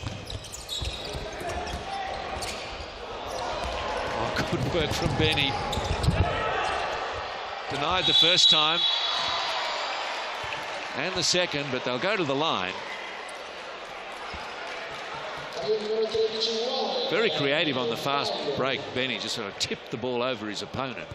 Oh, good work from Benny. Denied the first time and the second, but they'll go to the line. Very creative on the fast break. Benny just sort of tipped the ball over his opponent.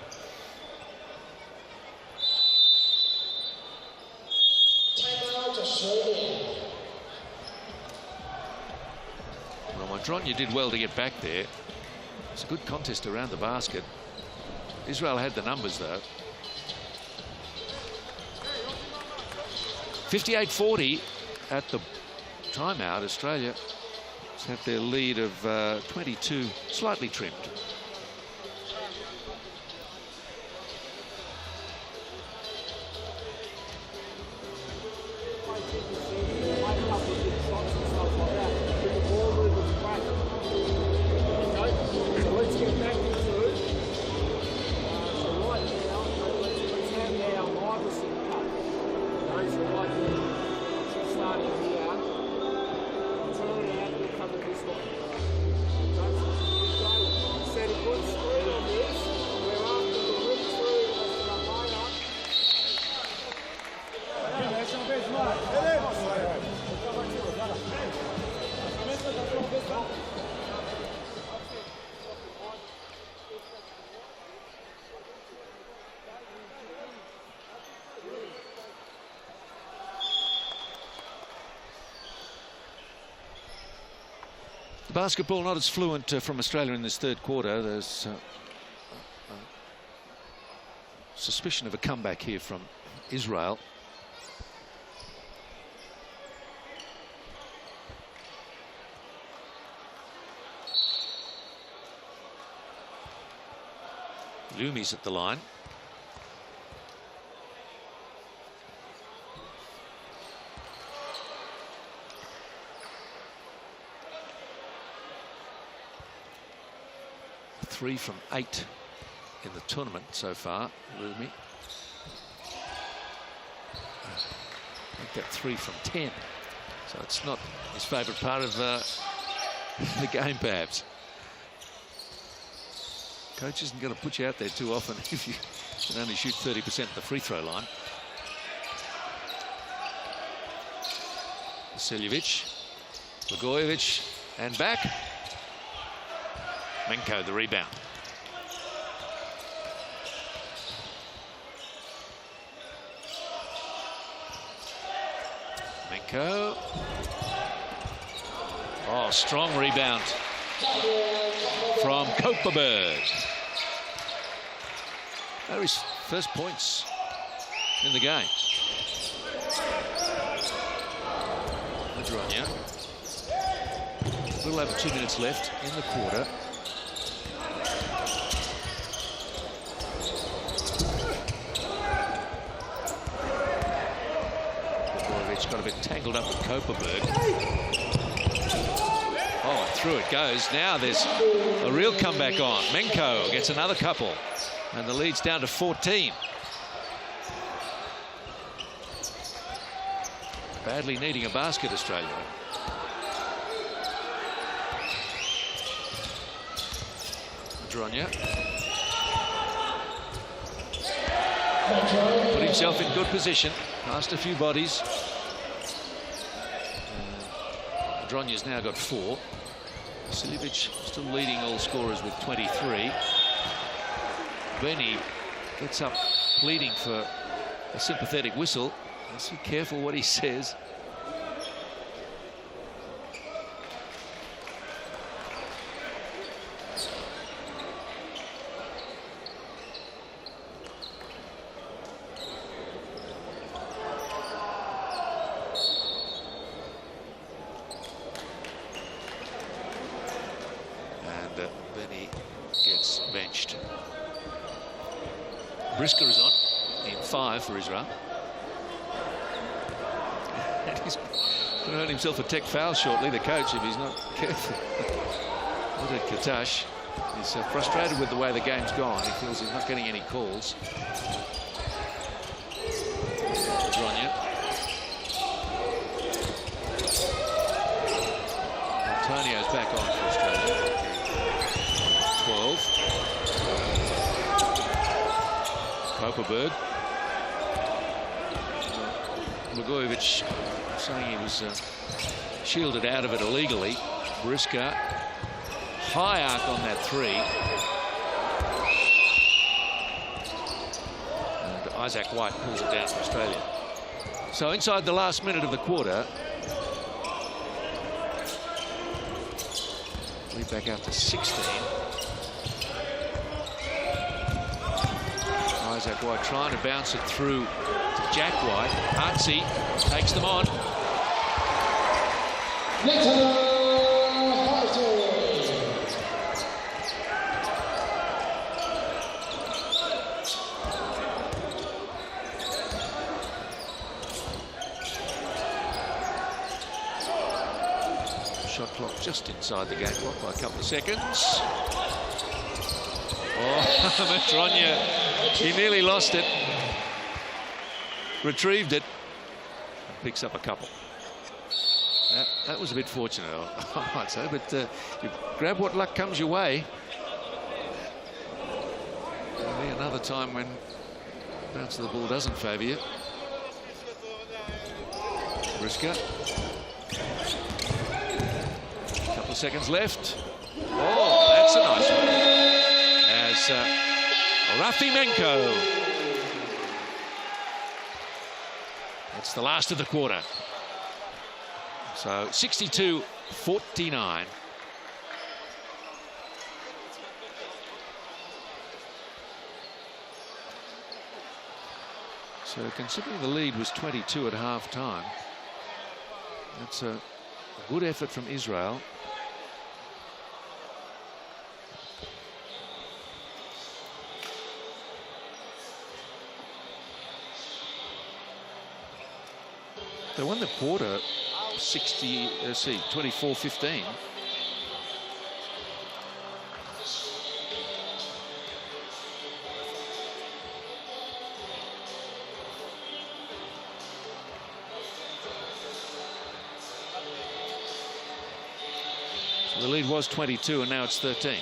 Well, Montron, you did well to get back there. It's a good contest around the basket. Israel had the numbers, though. 58-40 at the timeout. Australia have their lead of 22 slightly trimmed. The basketball not as fluent from Australia in this third quarter. There's suspicion of a comeback here from Israel. Lumi's at the line. Three from 8 in the tournament so far, Lumi. I think that 3 from 10. So it's not his favourite part of the game, perhaps. Coach isn't going to put you out there too often if you can only shoot 30% at the free throw line. Vasiljevic, Blagojevich, and back. Menko the rebound. Menko. Oh, strong rebound from Kopperberg. That was his first points in the game. Madronya. A little over 2 minutes left in the quarter. Got a bit tangled up with Kopperberg. Oh, and through it goes. Now there's a real comeback on. Menko gets another couple, and the lead's down to 14. Badly needing a basket, Australia. Madronya. Put himself in good position, past a few bodies. Madronya's now got 4. Vasiljevic still leading all scorers with 23. Benny gets up pleading for a sympathetic whistle. Let's be careful what he says. Brisker is on in 5 for Israel. And he's going to earn himself a tech foul shortly, the coach, if he's not careful. Look at Katash. He's frustrated with the way the game's gone. He feels he's not getting any calls. Madronya. Antonio's back on for Australia. 12. Kopperberg. Blagojevich saying he was shielded out of it illegally. Brisker. High arc on that 3. And Isaac White pulls it down for Australia. So inside the last minute of the quarter, lead back out to 16. Isaac White trying to bounce it through to Jack White. Artsy takes them on. Shot clock just inside the game clock by a couple of seconds. Oh, Madronya, he nearly lost it. Retrieved it. Picks up a couple. That was a bit fortunate, I might say, but you grab what luck comes your way. There'll be another time when the bounce of the ball doesn't favour you. Brisker. A couple of seconds left. Oh, that's a nice one. As Rafi Menko. That's the last of the quarter. So 62-49. So considering the lead was 22 at half-time, that's a good effort from Israel. They won the quarter 24-15. So the lead was 22 and now it's 13.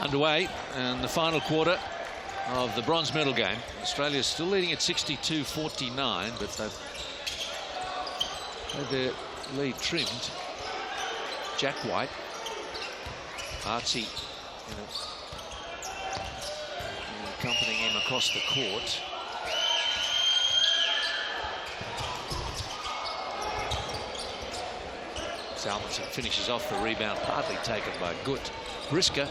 Underway and the final quarter of the bronze medal game. Australia's still leading at 62-49, but they've had their lead trimmed. Jack White, Artsy, accompanying him across the court. Salmonson finishes off the rebound, partly taken by Gut. Brisker.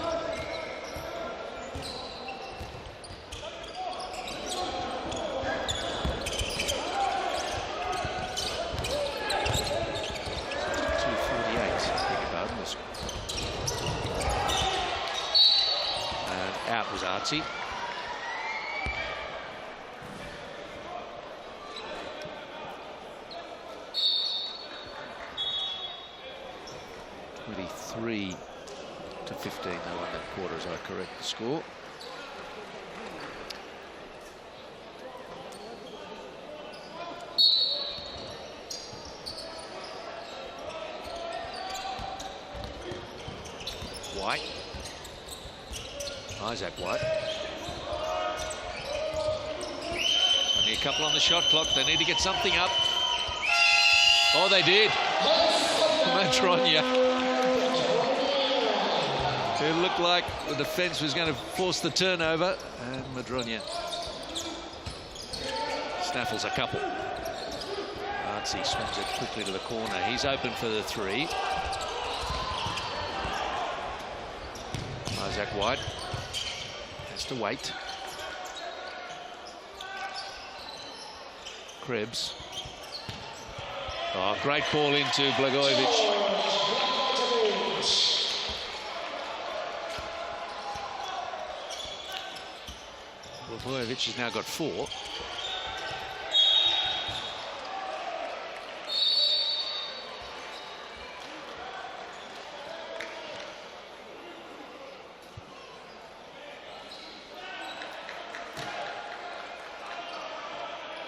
Out was Artsy. (23-15) they won that quarter, as I correct the score. White. Isaac White. Only a couple on the shot clock. They need to get something up. Oh, they did. Madronya. It looked like the defense was going to force the turnover, and Madronya snaffles a couple. Artsy swings it quickly to the corner. He's open for the three. Isaac White has to wait. Krebs. Oh, great ball into Blagojevic. Blagojevic has now got 4.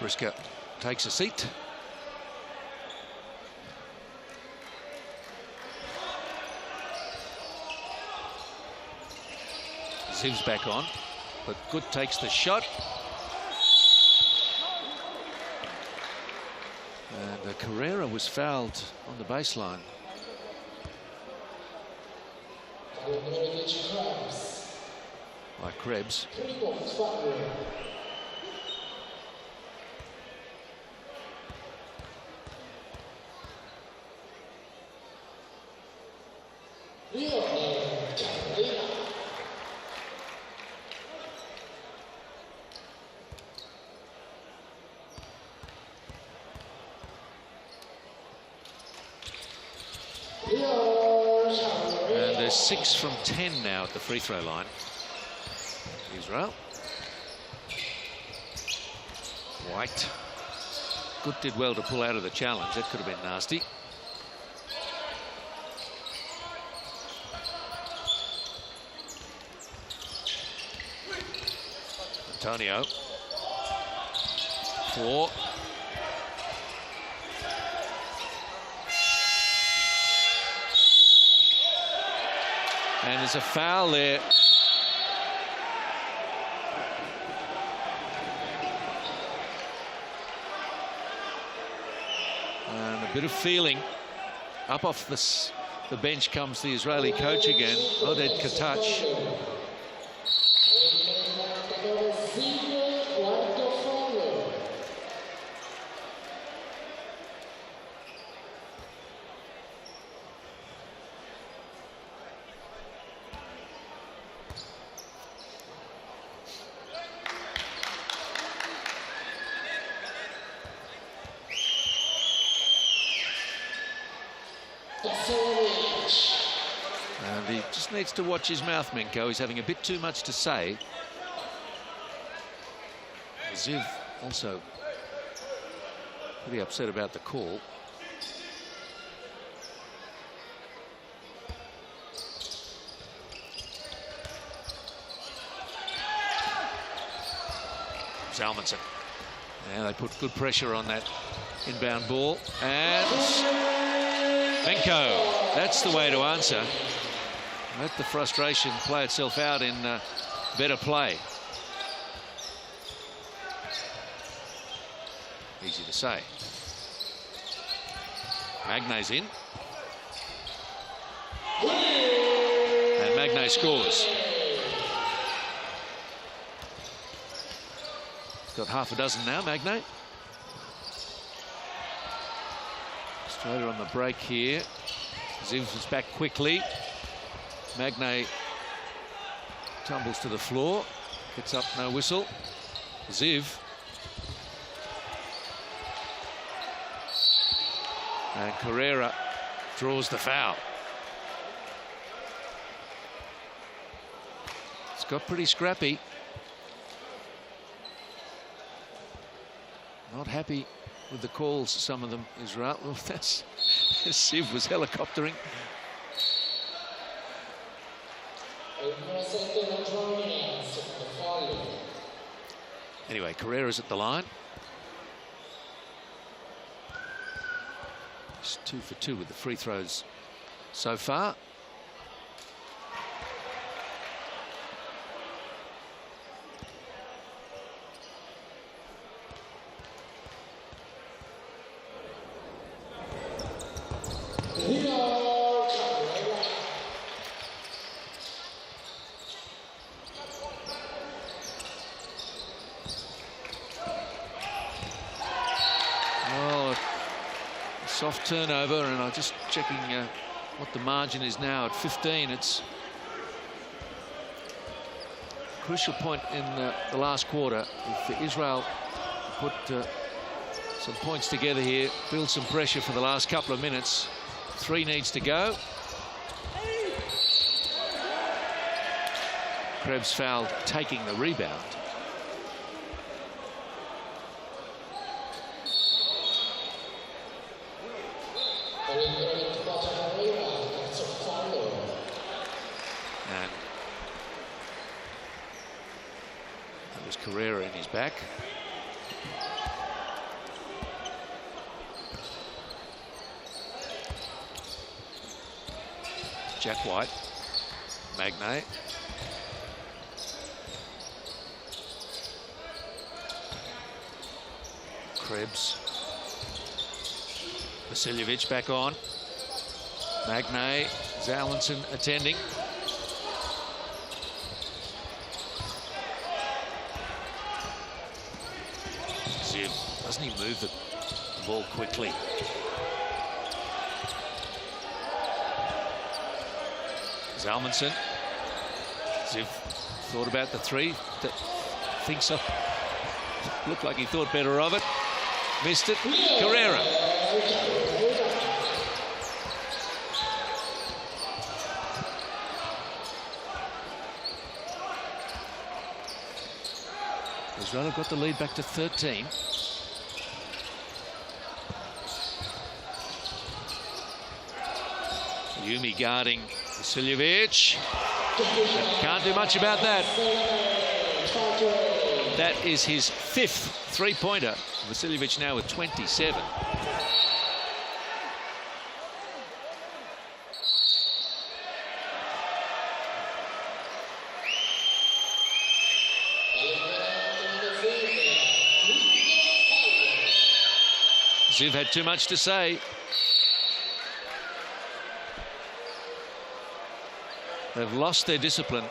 Brisker takes a seat. Ziv's back on, but Good takes the shot. And Carrera was fouled on the baseline. By Krebs. And there's 6 from 10 now at the free throw line. Israel. White. Good did well to pull out of the challenge. That could have been nasty. Antonio. 4. And there's a foul there. And a bit of feeling. Up off the bench comes the Israeli coach again, Oded Katach. And he just needs to watch his mouth, Menko. He's having a bit too much to say. Ziv also pretty upset about the call. Zalmanson. Yeah, they put good pressure on that inbound ball. And Menko, that's the way to answer. Let the frustration play itself out in better play. Easy to say. Magne's in. And Magne scores. He's got half a dozen now, Magne. Australia on the break here. Ziv is back quickly. Magne tumbles to the floor. Gets up, no whistle. Ziv. And Carrera draws the foul. It's got pretty scrappy. Not happy with the calls, some of them, Israel. Well, that's... Ziv was helicoptering. Anyway, Carrera's at the line. He's 2 for 2 with the free throws so far. Soft turnover, and I'm just checking what the margin is now at 15. It's a crucial point in the last quarter. If Israel put some points together here, build some pressure for the last couple of minutes. 3 needs to go. Krebs fouled, taking the rebound. And that was Carrera in his back. Jack White, Magne. Krebs. Vasiljevic back on. Magne, Zalmanson attending. Ziv, doesn't he move the ball quickly? Zalmanson. Ziv thought about the three. Thinks so. Looked like he thought better of it. Missed it. Carrera. Israel have got the lead back to 13. Yumi guarding Vasiljevic. Can't do much about that. That is his 5th three-pointer. Vasiljevic now with 27. Ziv had too much to say. They've lost their discipline.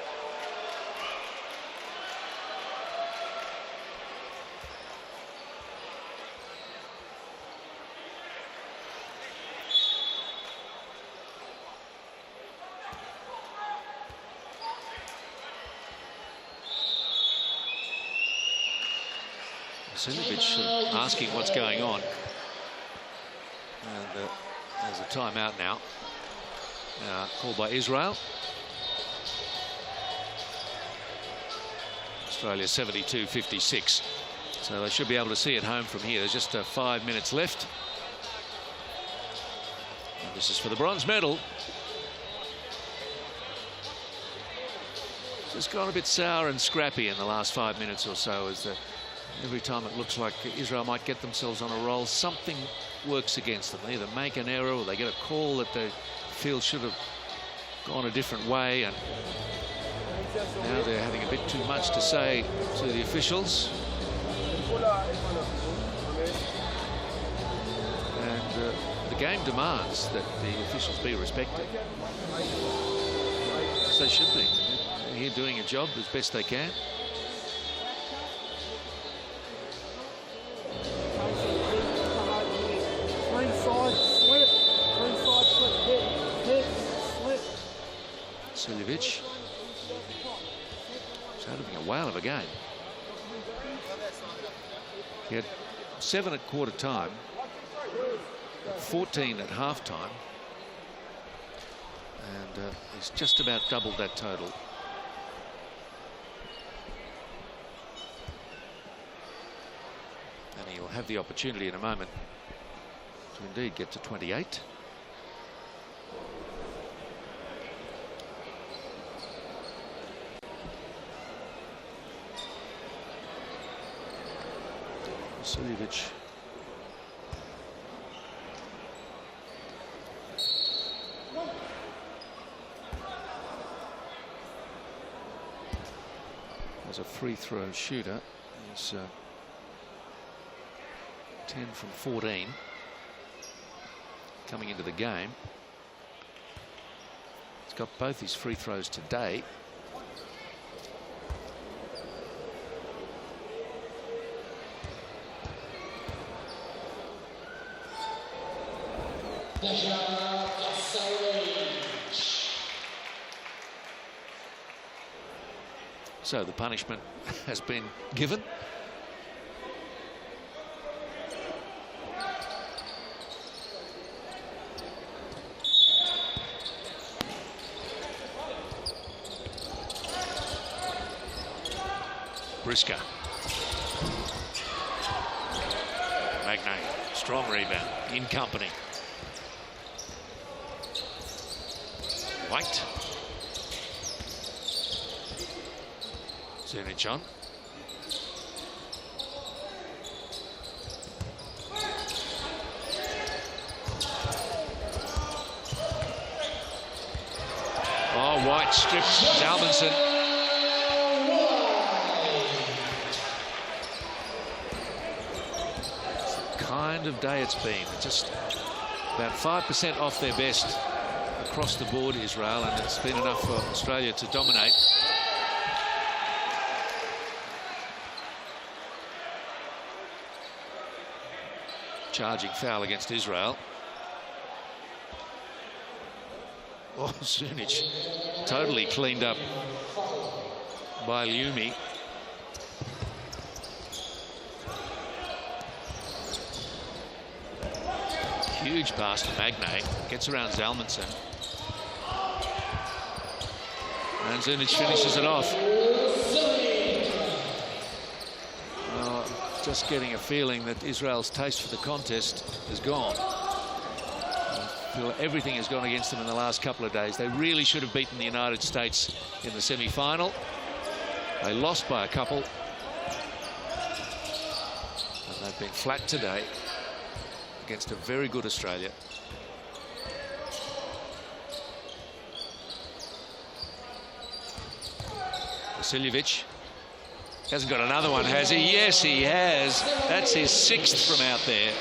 Vasiljevic asking what's going on. And there's a timeout now. Called by Israel. Australia 72-56. So they should be able to see it home from here. There's just 5 minutes left. And this is for the bronze medal. Just gone a bit sour and scrappy in the last 5 minutes or so, as every time it looks like Israel might get themselves on a roll, something works against them. They either make an error or they get a call that they feel should have gone a different way, and now they're having a bit too much to say to the officials. And the game demands that the officials be respected. As they should be. They're here doing a job as best they can. Vasiljevic is having a whale of a game. He had 7 at quarter time, 14 at half time, and he's just about doubled that total. And he'll have the opportunity in a moment to indeed get to 28. Vasiljevic. As a free throw shooter, he's 10 from 14 coming into the game. He's got both his free throws today. So the punishment has been given. Brisker. Magnay, strong rebound, in company. White. Zunic on. Oh, White stripped Zalmanson. It's the kind of day it's been. Just about 5% off their best across the board, Israel, and it's been enough for Australia to dominate. Charging foul against Israel. Oh, Zunic totally cleaned up by Liumi. Huge pass to Magnay. Gets around Zalmanson. And Zunic finishes it off. Just getting a feeling that Israel's taste for the contest is gone. I feel everything has gone against them in the last couple of days. They really should have beaten the United States in the semi-final. They lost by a couple. And they've been flat today against a very good Australia. Vasiljevic hasn't got another one, has he? Yes, he has. That's his 6th from out there.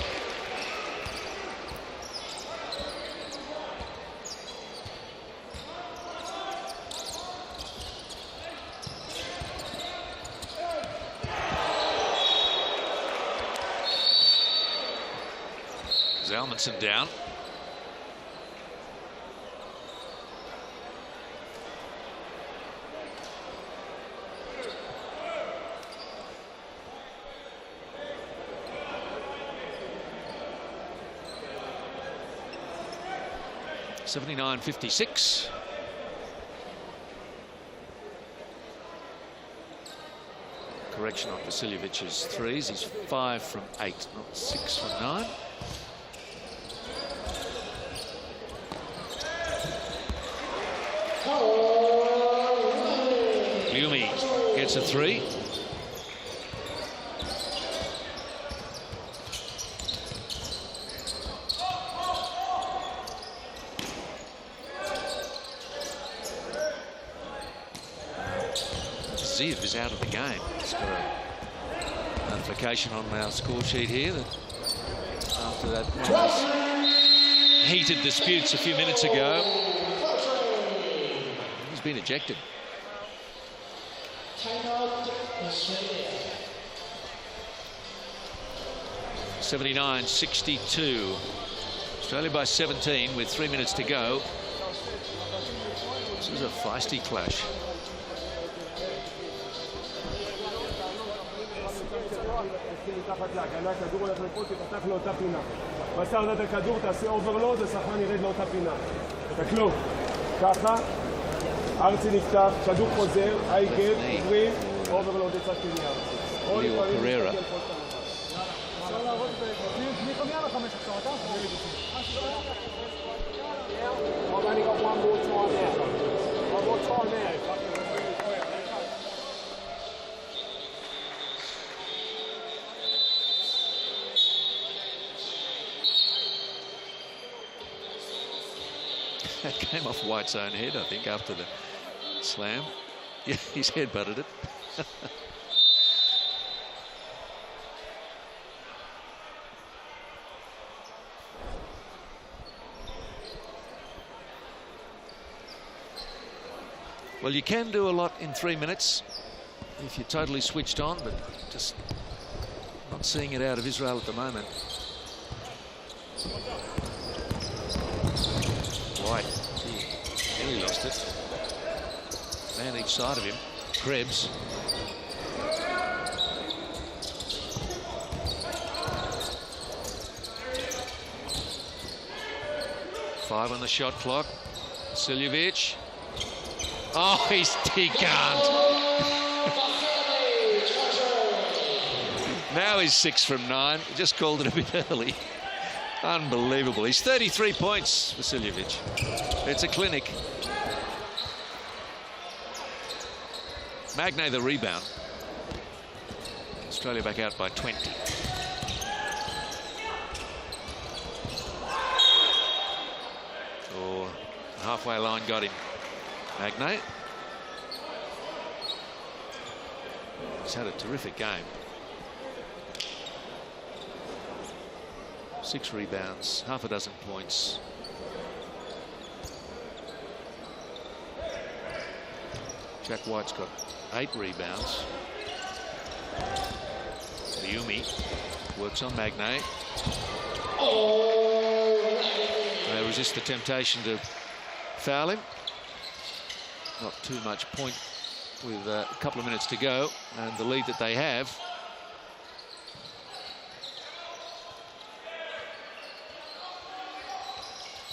Zalmanson down. (79-56). Correction on Vasiljevic's threes. He's 5 from 8, not 6 from 9. Liumi gets a 3. Ziv is out of the game. It's got a notification on our score sheet here that after that heated disputes a few minutes ago, he's been ejected. 79-62. Australia by 17 with 3 minutes to go. This is a feisty clash. מתחת להגנה, הכדור הולך לפה, תפתח לאותה פינה. בסדר, נתת הכדור, תעשה אוברלוד, השחקן ירד לאותה פינה. תקלו. ככה, ארצי נפתח, כדור חוזר, אייקל, עוברים, אוברלוד יצא שני ארצי. Leo Pereira. I've only got one more time now. One more time now. That came off White's own head, I think, after the slam. Yeah, his head butted it. Well, you can do a lot in 3 minutes if you're totally switched on, but just not seeing it out of Israel at the moment. White, he nearly lost it. Man each side of him. Krebs. Five on the shot clock. Vasiljevic. Oh, he can't. Now he's 6 from 9. Just called it a bit early. Unbelievable. He's 33 points, Vasiljevic. It's a clinic. Magnay the rebound. Australia back out by 20. Oh, the halfway line got him. Magnay. He's had a terrific game. 6 rebounds, half a dozen points. Jack White's got 8 rebounds. Liumi works on Magnay. They resist the temptation to foul him. Not too much point with a couple of minutes to go and the lead that they have.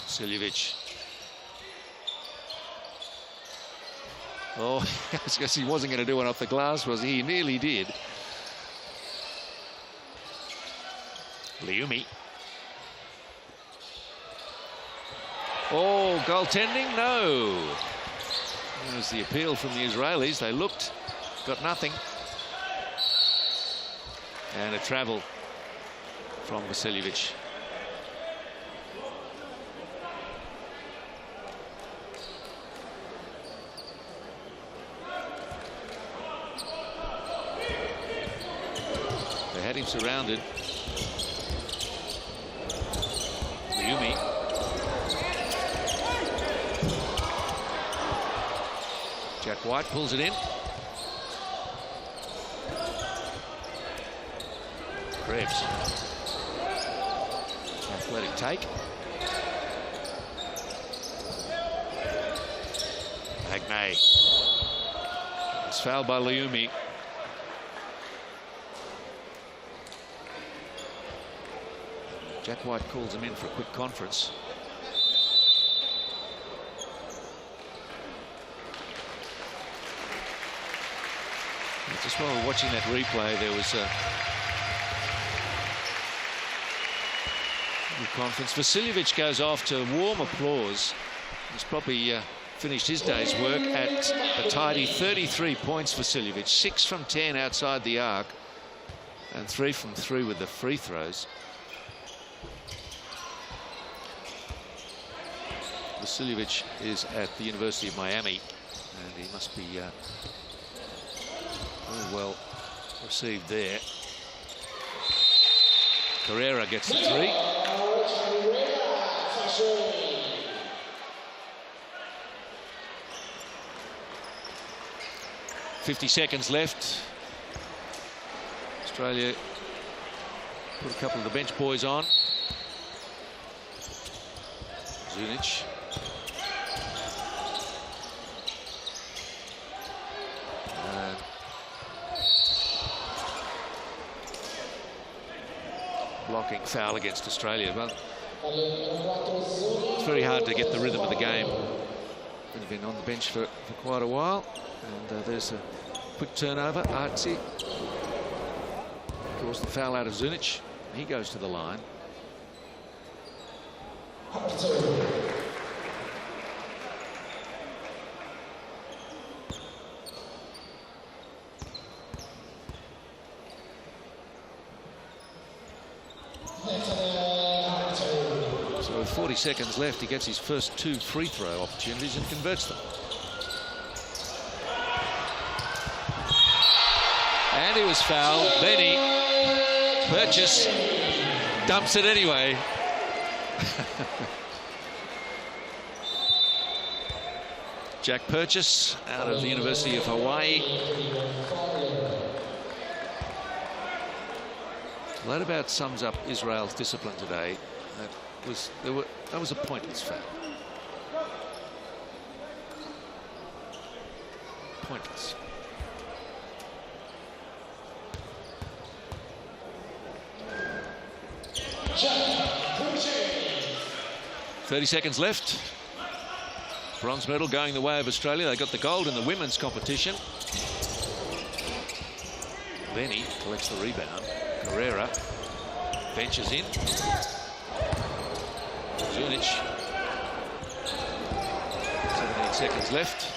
Vasiljevic. Oh, I guess he wasn't going to do one off the glass, was he? He nearly did. Liumi. Oh, goaltending? No. There's the appeal from the Israelis. They looked, got nothing. And a travel from Vasiljevic. They had him surrounded. Liumi. Jack White pulls it in. Krebs. Athletic take. Agne. It's fouled by Liumi. Jack White calls him in for a quick conference. Just while we're watching that replay, there was a conference. Vasiljevic goes off to warm applause. He's probably finished his day's work at a tidy 33 points. Vasiljevic, 6 from 10 outside the arc, and 3 from 3 with the free throws. Vasiljevic is at the University of Miami, and he must be very well received there. Carrera gets the 3. .50 left. Australia put a couple of the bench boys on. Zunic. Blocking foul against Australia. Well, it's very hard to get the rhythm of the game. They've been on the bench for quite a while. And there's a quick turnover. Artsy draws the foul out of Zunic. He goes to the line. So with 40 seconds left, he gets his first 2 free throw opportunities and converts them. And he was fouled. Benny Purchase dumps it anyway. Jack Purchase out of the University of Hawaii. Well, that about sums up Israel's discipline today. That was a pointless foul. Pointless. 30 seconds left. Bronze medal going the way of Australia. They got the gold in the women's competition. Lenny collects the rebound. Carrera benches in. Zunic. 17 seconds left.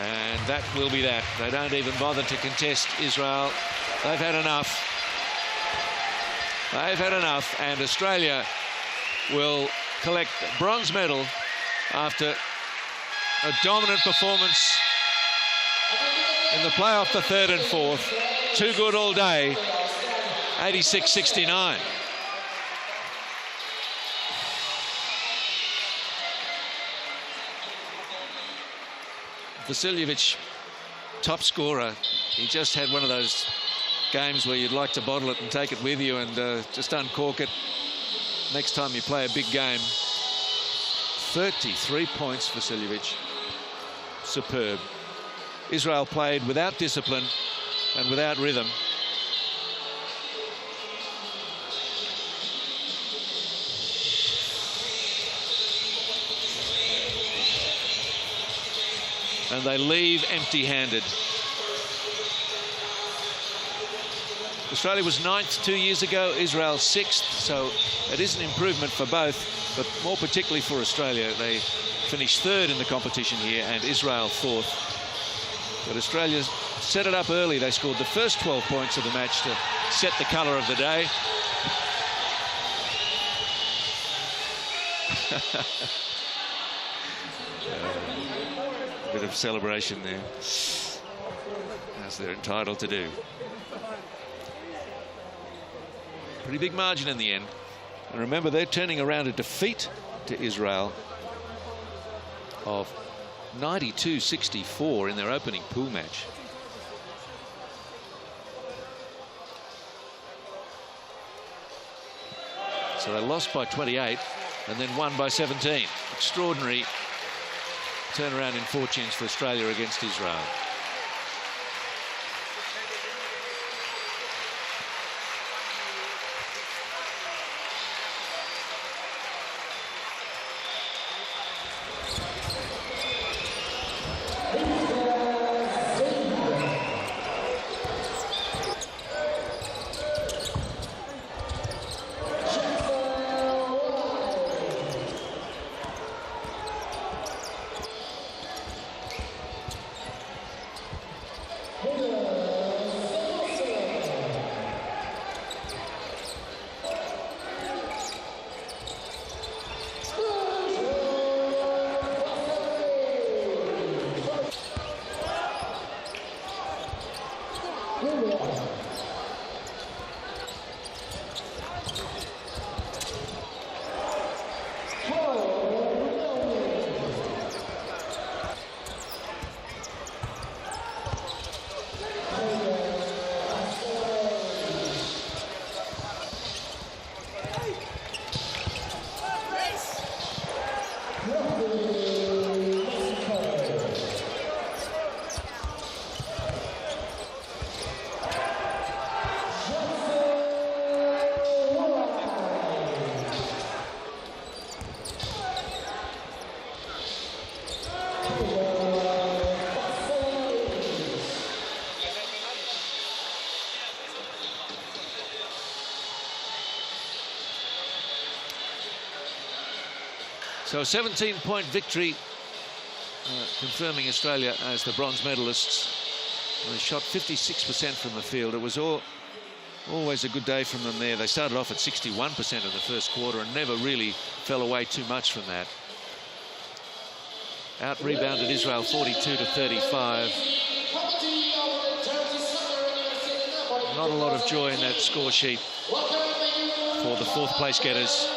And that will be that. They don't even bother to contest Israel. They've had enough. They've had enough. And Australia will collect a bronze medal after a dominant performance in the playoff, the third and fourth. Too good all day. 86-69. Vasiljevic, top scorer. He just had one of those games where you'd like to bottle it and take it with you and just uncork it next time you play a big game. 33 points, Vasiljevic. Superb. Israel played without discipline and without rhythm. And they leave empty-handed. Australia was 9th 2 years ago, Israel 6th, so it is an improvement for both, but more particularly for Australia. They finished 3rd in the competition here and Israel 4th. But Australia set it up early. They scored the first 12 points of the match to set the colour of the day. Bit of celebration there, as they're entitled to do. Pretty big margin in the end. And remember, they're turning around a defeat to Israel of 92-64 in their opening pool match. So they lost by 28 and then won by 17. Extraordinary turnaround in fortunes for Australia against Israel. So a 17-point victory, confirming Australia as the bronze medalists. They shot 56% from the field. It was always a good day from them there. They started off at 61% in the first quarter and never really fell away too much from that. Out-rebounded Israel 42-35. Not a lot of joy in that score sheet for the fourth place getters.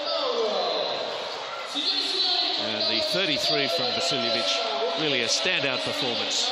And the 33 from Vasiljevic, really a standout performance.